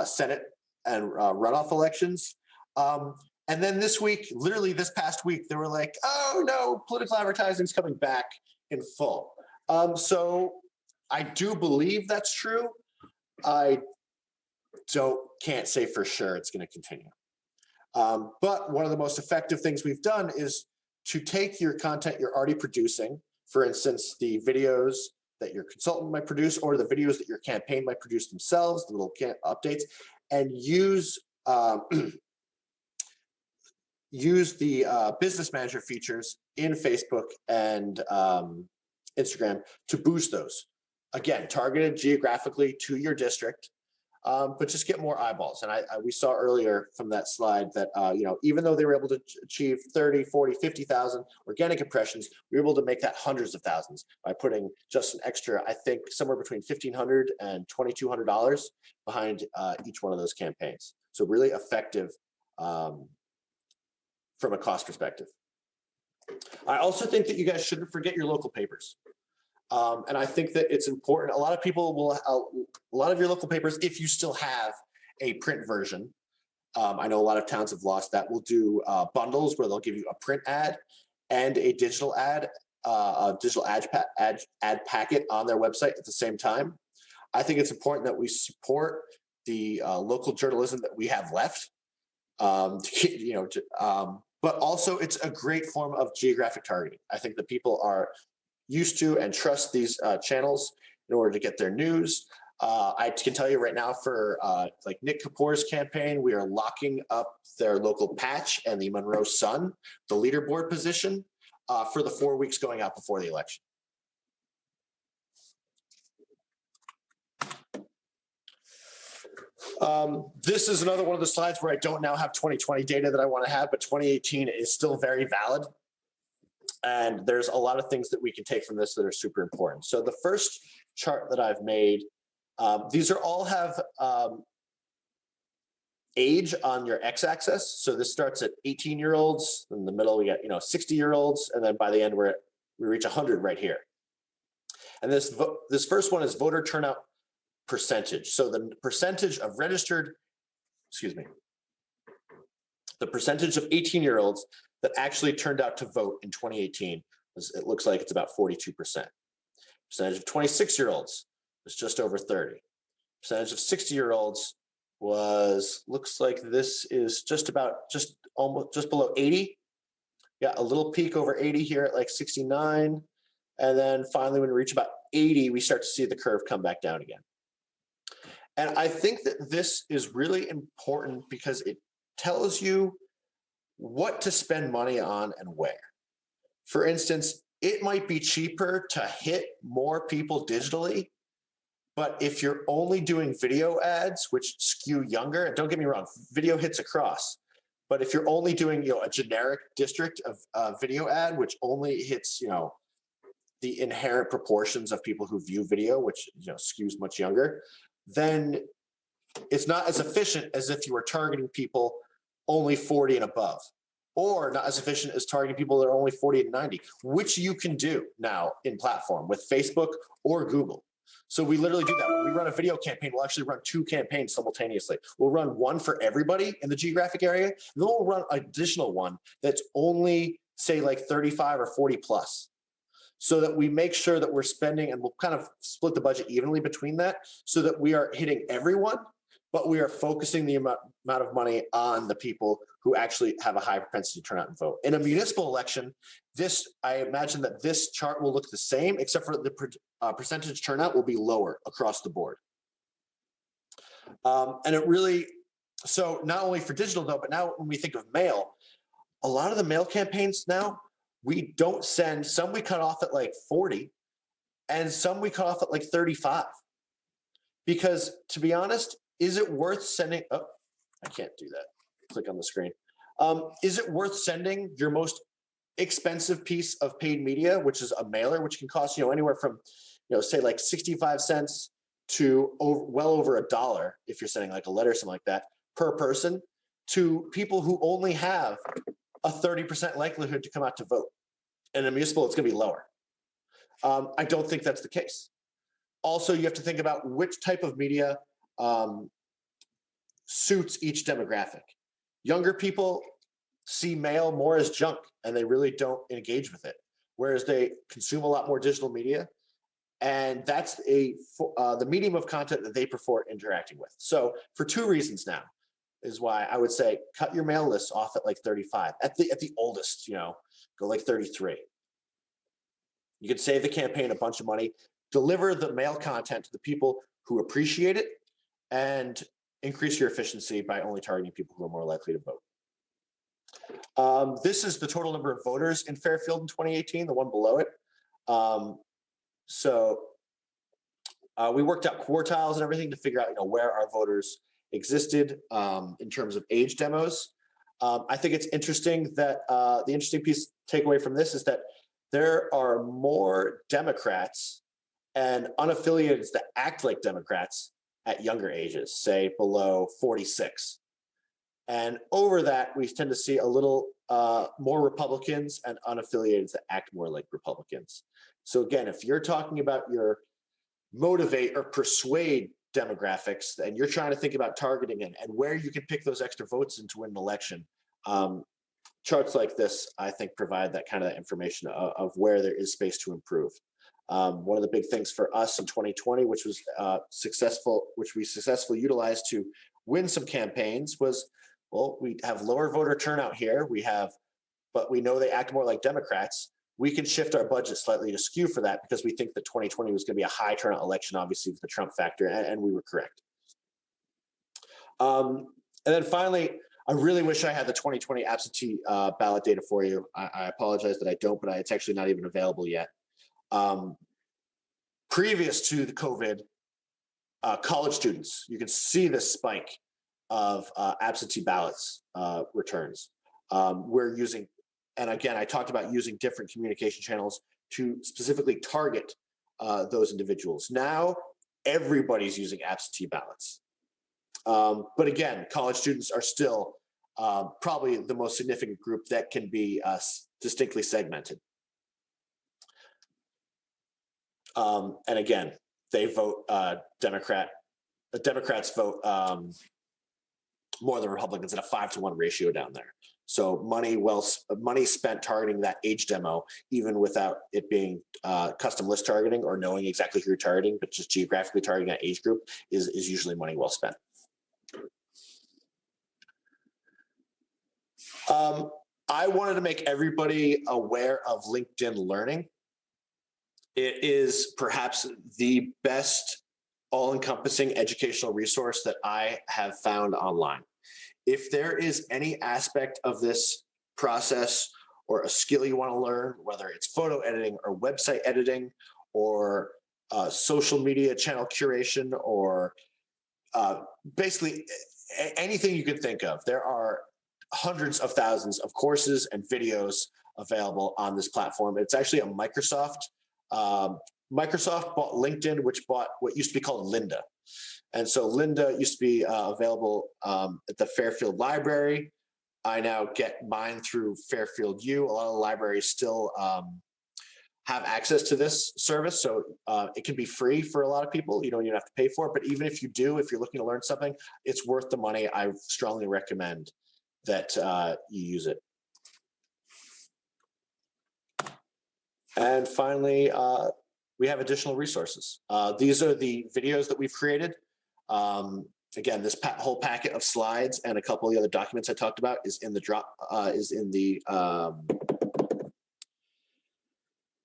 Senate and runoff elections. And then this week, literally this past week, they were like, oh no, political advertising is coming back in full. So I do believe that's true. I can't say for sure it's going to continue. But one of the most effective things we've done is to take your content you're already producing, for instance, the videos that your consultant might produce or the videos that your campaign might produce themselves, the little updates, and use the business manager features in Facebook and Instagram to boost those. Again, targeted geographically to your district. But just get more eyeballs. And we saw earlier from that slide that, even though they were able to achieve 30, 40, 50,000 organic impressions, we were able to make that hundreds of thousands by putting just an extra, I think, somewhere between $1,500 and $2,200 behind each one of those campaigns. So really effective from a cost perspective. I also think that you guys shouldn't forget your local papers. And I think that it's important. A lot of people will, a lot of your local papers, if you still have a print version, I know a lot of towns have lost that, will do bundles where they'll give you a print ad and a digital ad packet on their website at the same time. I think it's important that we support the local journalism that we have left. But also it's a great form of geographic targeting. I think that people are used to and trust these channels in order to get their news. I can tell you right now for like Nick Kapoor's campaign, we are locking up their local patch and the Monroe Sun, the leaderboard position for the 4 weeks going out before the election. This is another one of the slides where I don't now have 2020 data that I want to have, but 2018 is still very valid. And there's a lot of things that we can take from this that are super important. So the first chart that I've made, these are all have age on your x-axis. So this starts at 18-year-olds. In the middle, we got 60-year-olds, and then by the end, we reach 100 right here. And this first one is voter turnout percentage. So the percentage of registered, the percentage of 18-year-olds that actually turned out to vote in 2018, it looks like it's about 42%. Percentage of 26-year-olds was just over 30. Percentage of 60-year-olds looks like this is just below 80. Yeah, a little peak over 80 here at like 69. And then finally, when we reach about 80, we start to see the curve come back down again. And I think that this is really important because it tells you what to spend money on and where. For instance, it might be cheaper to hit more people digitally, but if you're only doing video ads, which skew younger, and don't get me wrong, video hits across, but if you're only doing a generic district of video ad, which only hits the inherent proportions of people who view video, which skews much younger, then it's not as efficient as if you were targeting people only 40 and above, or not as efficient as targeting people that are only 40 and 90, which you can do now in platform with Facebook or Google. So we literally do that. When we run a video campaign, we'll actually run 2 campaigns simultaneously. We'll run one for everybody in the geographic area, and then we'll run an additional one that's only, say, like 35 or 40 plus, so that we make sure that we're spending, and we'll kind of split the budget evenly between that, so that we are hitting everyone, but we are focusing the amount of money on the people who actually have a high propensity to turn out and vote. In a municipal election, I imagine that this chart will look the same, except for the percentage turnout will be lower across the board. And it really, so not only for digital though, but now when we think of mail, a lot of the mail campaigns now, we don't send, some we cut off at like 40, and some we cut off at like 35. Because to be honest, is it worth sending, oh, I can't do that. Click on the screen. Is it worth sending your most expensive piece of paid media, which is a mailer, which can cost anywhere from say like 65 cents to well over $1 if you're sending like a letter or something like that per person, to people who only have a 30% likelihood to come out to vote? In a municipal, it's going to be lower. I don't think that's the case. Also, you have to think about which type of media suits each demographic. Younger people see mail more as junk, and they really don't engage with it, whereas they consume a lot more digital media, and that's the medium of content that they prefer interacting with. So for 2 reasons now is why I would say cut your mail lists off at like 35. At the oldest, go like 33. You could save the campaign a bunch of money, deliver the mail content to the people who appreciate it, and increase your efficiency by only targeting people who are more likely to vote. This is the total number of voters in Fairfield in 2018, the one below it. We worked out quartiles and everything to figure out where our voters existed in terms of age demos. I think it's interesting that the interesting piece takeaway from this is that there are more Democrats and unaffiliateds that act like Democrats at younger ages, say below 46. And over that, we tend to see a little more Republicans and unaffiliateds that act more like Republicans. So again, if you're talking about your motivate or persuade demographics, and you're trying to think about targeting and where you can pick those extra votes in to win an election, charts like this, I think, provide that kind of information of where there is space to improve. One of the big things for us in 2020, which was we successfully utilized to win some campaigns, was well, we have lower voter turnout here. But we know they act more like Democrats. We can shift our budget slightly to skew for that because we think that 2020 was going to be a high turnout election, obviously with the Trump factor, and we were correct. And then finally, I really wish I had the 2020 absentee ballot data for you. I apologize that I don't, but it's actually not even available yet. Previous to the COVID, college students, you can see the spike of absentee ballots returns. We're using, and again, I talked about using different communication channels to specifically target those individuals. Now, everybody's using absentee ballots. But again, college students are still probably the most significant group that can be distinctly segmented. And again, they vote Democrat. The Democrats vote more than Republicans at a 5-to-1 ratio down there. So money spent targeting that age demo, even without it being custom list targeting or knowing exactly who you're targeting, but just geographically targeting that age group is usually money well spent. I wanted to make everybody aware of LinkedIn Learning. It is perhaps the best all-encompassing educational resource that I have found online. If there is any aspect of this process or a skill you want to learn, whether it's photo editing or website editing or social media channel curation or basically anything you can think of, there are hundreds of thousands of courses and videos available on this platform. It's actually a Microsoft. Microsoft bought LinkedIn, which bought what used to be called Lynda. And so Lynda used to be available at the Fairfield Library. I now get mine through Fairfield U. A lot of the libraries still have access to this service. So it can be free for a lot of people. You don't even have to pay for it. But even if you do, if you're looking to learn something, it's worth the money. I strongly recommend that you use it. And finally, we have additional resources. These are the videos that we've created. Again, this whole packet of slides and a couple of the other documents I talked about is in the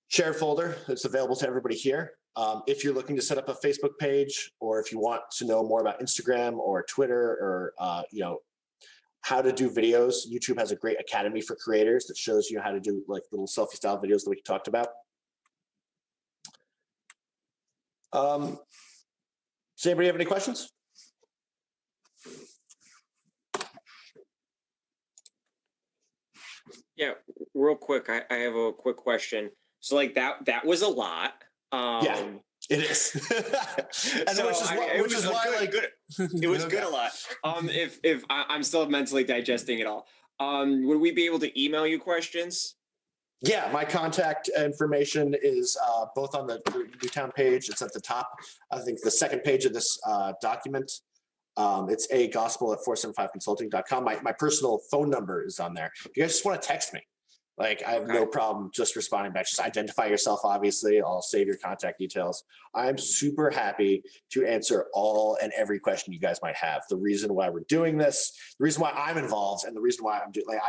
shared folder. It's available to everybody here. If you're looking to set up a Facebook page, or if you want to know more about Instagram or Twitter, or how to do videos, YouTube has a great academy for creators that shows you how to do like little selfie style videos that we talked about. Does anybody have any questions? Yeah, real quick, I have a quick question. So like that was a lot. Yeah, it is. And So, which is why like good. It was good a lot. If I'm still mentally digesting it all, would we be able to email you questions? Yeah, my contact information is both on the Newtown page. It's at the top. I think the second page of this document. It's agospel@475consulting.com. My personal phone number is on there. If you guys just want to text me, like I have no problem just responding back. Just identify yourself, obviously. I'll save your contact details. I'm super happy to answer all and every question you guys might have. The reason why we're doing this, the reason why I'm involved, and the reason why I'm doing, like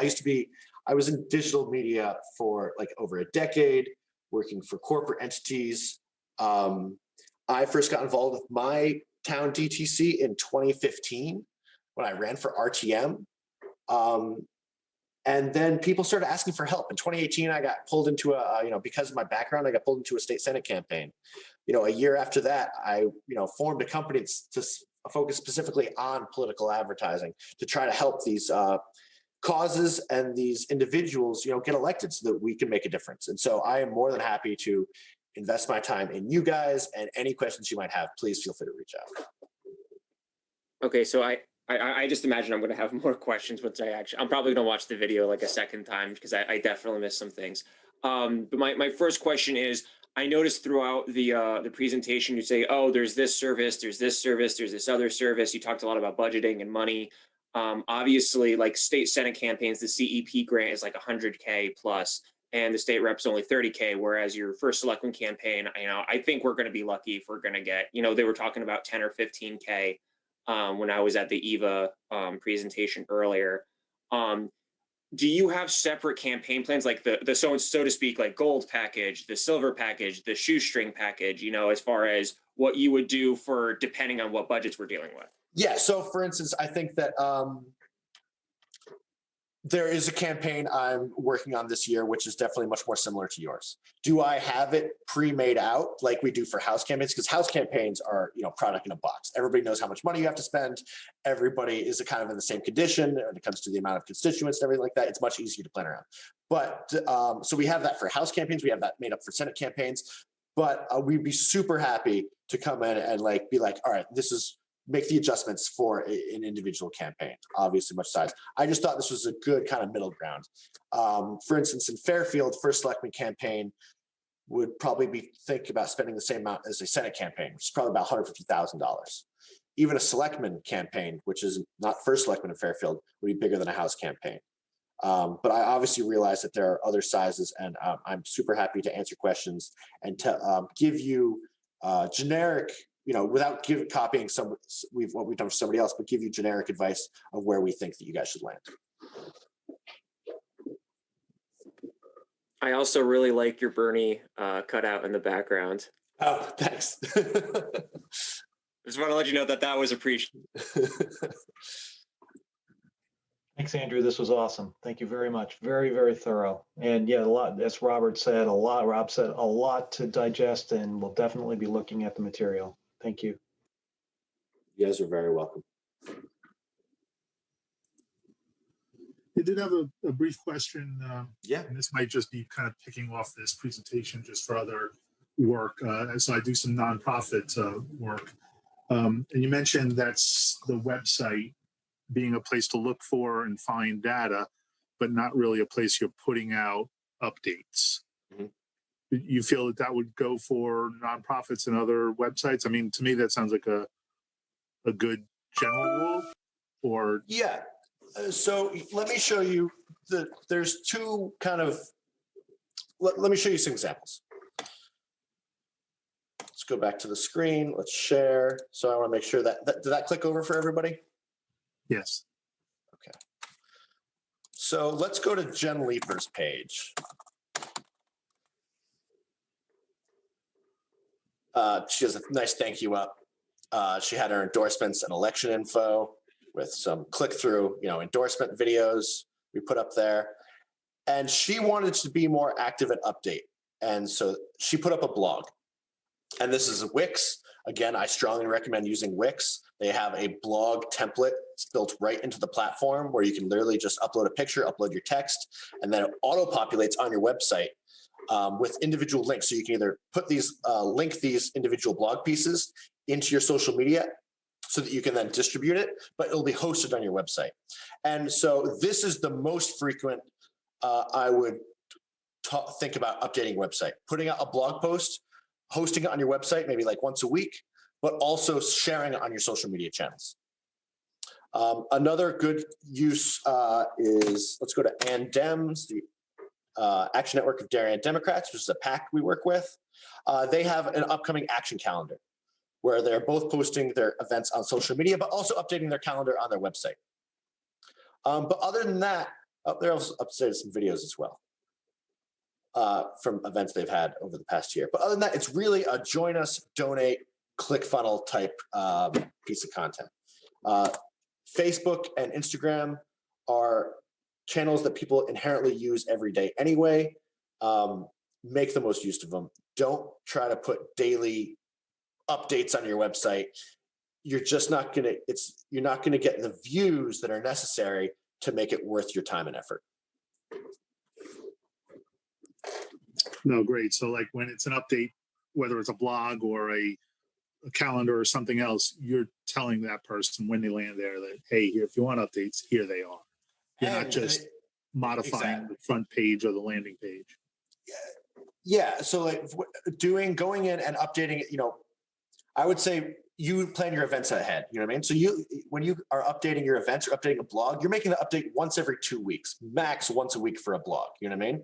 I was in digital media for like over a decade, working for corporate entities. I first got involved with my town DTC in 2015 when I ran for RTM. And then people started asking for help. In 2018, I got pulled into because of my background, I got pulled into a state Senate campaign. A year after that, I, formed a company to focus specifically on political advertising to try to help these causes and these individuals, get elected so that we can make a difference. And so I am more than happy to invest my time in you guys, and any questions you might have, please feel free to reach out. Okay, so I just imagine I'm going to have more questions once I'm probably going to watch the video like a second time because I definitely missed some things. But my first question is, I noticed throughout the presentation you say, oh, there's this service, there's this service, there's this other service. You talked a lot about budgeting and money. Obviously, like state Senate campaigns, the CEP grant is like 100K plus, and the state rep's only 30K, whereas your first selectman campaign, I think we're going to be lucky if we're going to get, they were talking about 10 or 15K. when I was at the EVA presentation earlier. Do you have separate campaign plans, like the so to speak, like gold package, the silver package, the shoestring package, you know, as far as what you would do for depending on what budgets we're dealing with? Yeah. So for instance, I think that there is a campaign I'm working on this year, which is definitely much more similar to yours. Do I have it pre-made out like we do for house campaigns? Because house campaigns are, you know, product in a box. Everybody knows how much money you have to spend. Everybody is kind of in the same condition when it comes to the amount of constituents and everything like that. It's much easier to plan around. But so we have that for house campaigns. We have that made up for Senate campaigns. But we'd be super happy to come in and like be like, all right, this is make the adjustments for an individual campaign, obviously much size. I just thought this was a good kind of middle ground. For instance, in Fairfield, first selectman campaign would probably be thinking about spending the same amount as a Senate campaign, which is probably about $150,000. Even a selectman campaign, which is not first selectman in Fairfield, would be bigger than a House campaign. But I obviously realize that there are other sizes, and I'm super happy to answer questions and to give you generic, you know, without copying what we've done for somebody else, but give you generic advice of where we think that you guys should land. I also really like your Bernie cutout in the background. Oh, thanks. Just want to let you know that that was appreciated. Thanks, Andrew. This was awesome. Thank you very much. Very, very thorough. And yeah, a lot, as Rob said, a lot to digest, and we'll definitely be looking at the material. Thank you. You guys are very welcome. I did have a brief question. Yeah. And this might just be kind of picking off this presentation just for other work. So I do some nonprofit work. And you mentioned that's the website being a place to look for and find data, but not really a place you're putting out updates. Mm-hmm. You feel that would go for nonprofits and other websites? I mean, to me, that sounds like a good general rule. Or yeah. So let me show you there's two kind of. Let me show you some examples. Let's go back to the screen. Let's share. So I want to make sure that did that click over for everybody? yes. Okay. So let's go to Jen Leeper's page. She has a nice thank you up. She had her endorsements and election info with some click-through, you know, endorsement videos we put up there. And she wanted to be more active and update. And so she put up a blog. And this is a Wix. Again, I strongly recommend using Wix. They have a blog template built right into the platform where you can literally just upload a picture, upload your text, and then it auto-populates on your website with individual links. So you can either put these, link these individual blog pieces into your social media so that you can then distribute it, but it'll be hosted on your website. And so this is the most frequent I would think about updating a website, putting out a blog post, hosting it on your website, maybe like once a week, but also sharing it on your social media channels. Another good use is, let's go to Ann Dems, the Action Network of Darien Democrats, which is a PAC we work with. They have an upcoming action calendar where they're both posting their events on social media, but also updating their calendar on their website. But other than that, they're also updating some videos as well from events they've had over the past year. But other than that, it's really a join us, donate, ClickFunnels type piece of content. Facebook and Instagram are channels that people inherently use every day anyway. Make the most use of them. Don't try to put daily updates on your website. You're just not gonna. You're not gonna get the views that are necessary to make it worth your time and effort. No, great. So like when it's an update, whether it's a blog or a calendar or something else, you're telling that person when they land there that, hey, if you want updates, here they are. You're not just modifying exactly. the front page or the landing page. Yeah. So like going in and updating it, you know, I would say you plan your events ahead. You know what I mean? So when you are updating your events or updating a blog, you're making the update once every 2 weeks, max once a week for a blog. You know what I mean?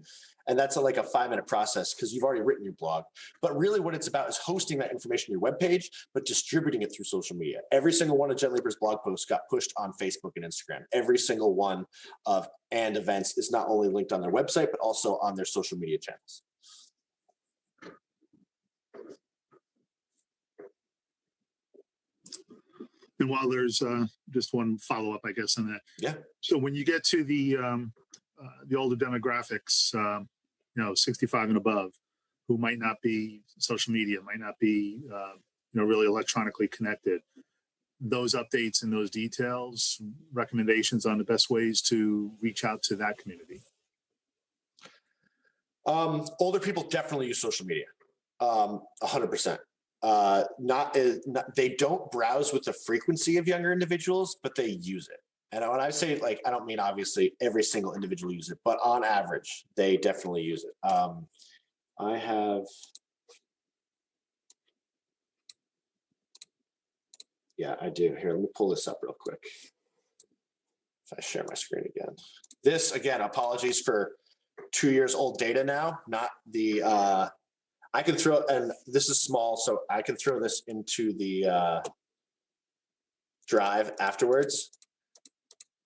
And that's like a 5-minute process because you've already written your blog. But really what it's about is hosting that information on your webpage, but distributing it through social media. Every single one of Jen Lieber's blog posts got pushed on Facebook and Instagram. Every single one of and events is not only linked on their website, but also on their social media channels. And while there's just one follow-up, I guess, on that. Yeah. So when you get to the older demographics, 65 and above, who might not be social media, might not be, really electronically connected, those updates and those details, recommendations on the best ways to reach out to that community. Older people definitely use social media, 100%. They don't browse with the frequency of younger individuals, but they use it. And when I say I don't mean obviously every single individual uses it, but on average, they definitely use it. I have, yeah, I do. Here, let me pull this up real quick. If I share my screen again. This, again, apologies for 2 years old data now, not the, I can throw, and this is small, so I can throw this into the drive afterwards.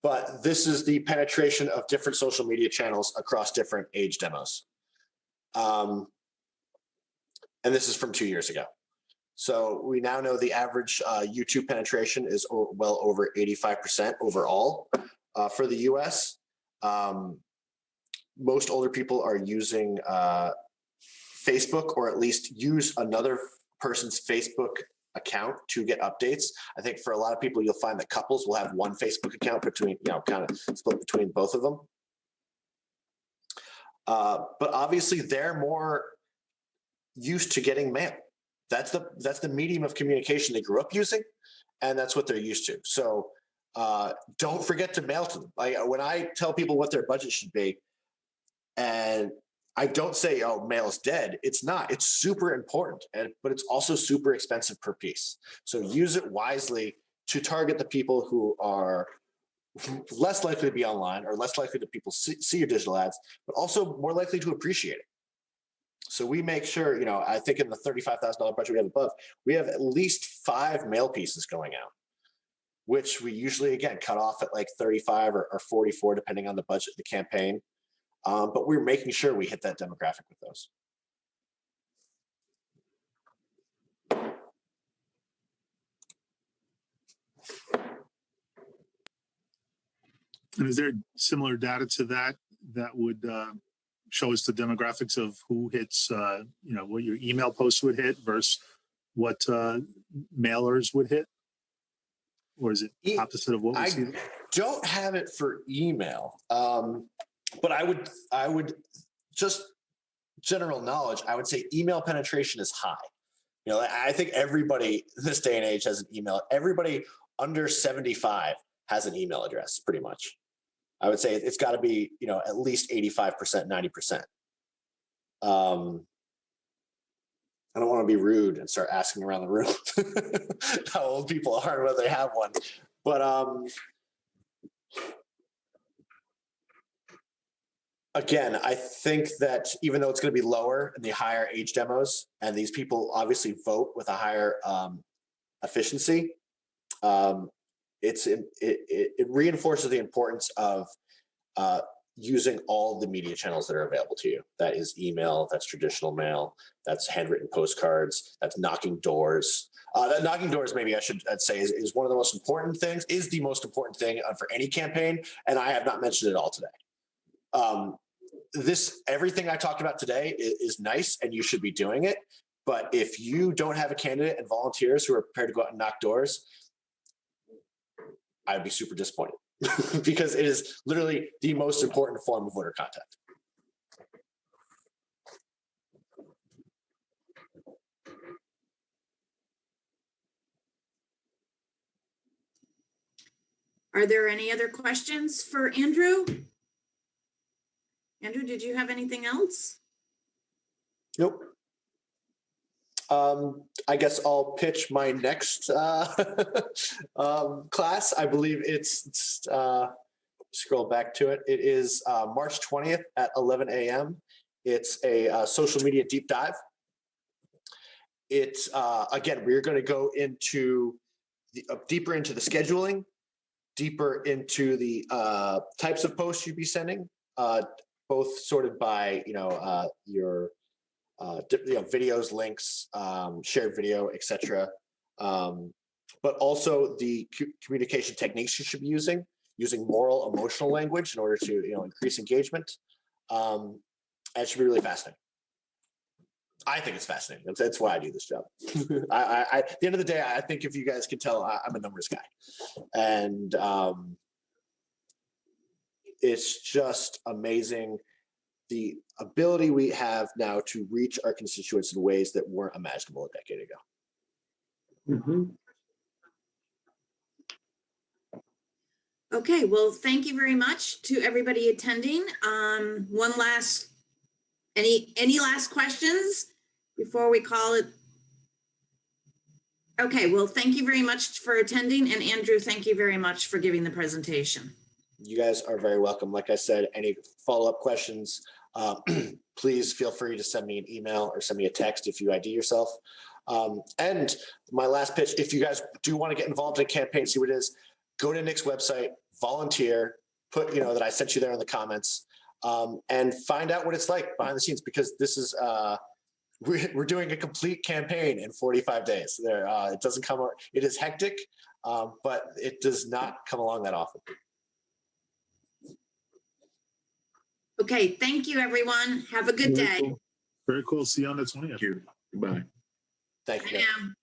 But this is the penetration of different social media channels across different age demos. And this is from 2 years ago. So we now know the average YouTube penetration is well over 85% overall for the US. Most older people are using Facebook, or at least use another person's Facebook account to get updates. I think for a lot of people, you'll find that couples will have one Facebook account between, kind of split between both of them. But obviously they're more used to getting mail. That's the medium of communication they grew up using, and that's what they're used to. So don't forget to mail to them. When I tell people what their budget should be, and I don't say, oh, mail is dead. It's not. It's super important, but it's also super expensive per piece. So use it wisely to target the people who are less likely to be online, or less likely to people see your digital ads, but also more likely to appreciate it. So we make sure, I think in the $35,000 budget we have above, we have at least 5 mail pieces going out, which we usually, again, cut off at like 35 or 44, depending on the budget of the campaign. But we're making sure we hit that demographic with those. And is there similar data to that would show us the demographics of who hits, what your email posts would hit versus what mailers would hit? Or is it opposite of what we see? I don't have it for email, but I would just general knowledge, I would say email penetration is high. I think everybody in this day and age has an email. Everybody under 75 has an email address, pretty much. I would say it's got to be, at least 85%, 90%. I don't want to be rude and start asking around the room how old people are and whether they have one. But again, I think that even though it's going to be lower in the higher age demos, and these people obviously vote with a higher efficiency, it reinforces the importance of using all the media channels that are available to you. That is email, that's traditional mail, that's handwritten postcards, that's knocking doors. That knocking doors, maybe I'd say, is one of the most important things, is the most important thing for any campaign, and I have not mentioned it all today. Everything I talked about today is nice, and you should be doing it. But if you don't have a candidate and volunteers who are prepared to go out and knock doors, I'd be super disappointed because it is literally the most important form of voter contact. Are there any other questions for Andrew? Andrew, did you have anything else? Nope. I guess I'll pitch my next class. I believe it's scroll back to it. It is March 20th at 11 a.m. It's a social media deep dive. It's again, we're going to go into deeper into the scheduling, deeper into the types of posts you'd be sending, both sorted by your videos, links, shared video, etc. But also the communication techniques you should be using moral, emotional language in order to increase engagement. And it should be really fascinating. I think it's fascinating. That's why I do this job. I at the end of the day, I think if you guys can tell, I'm a numbers guy, and it's just amazing the ability we have now to reach our constituents in ways that weren't imaginable a decade ago. Okay, well, thank you very much to everybody attending. Any last questions before we call it? Okay, well, thank you very much for attending. And Andrew, thank you very much for giving the presentation. You guys are very welcome. Like I said, any follow-up questions, please feel free to send me an email or send me a text if you ID yourself. And my last pitch, if you guys do want to get involved in a campaign, see what it is, go to Nick's website, volunteer, put, that I sent you there in the comments, and find out what it's like behind the scenes, because this is, we're doing a complete campaign in 45 days. It doesn't come, it is hectic, but it does not come along that often. Okay, thank you, everyone. Have a good day. Very cool. See you on the 20th. Thank you. Goodbye. Thank you. Bye now.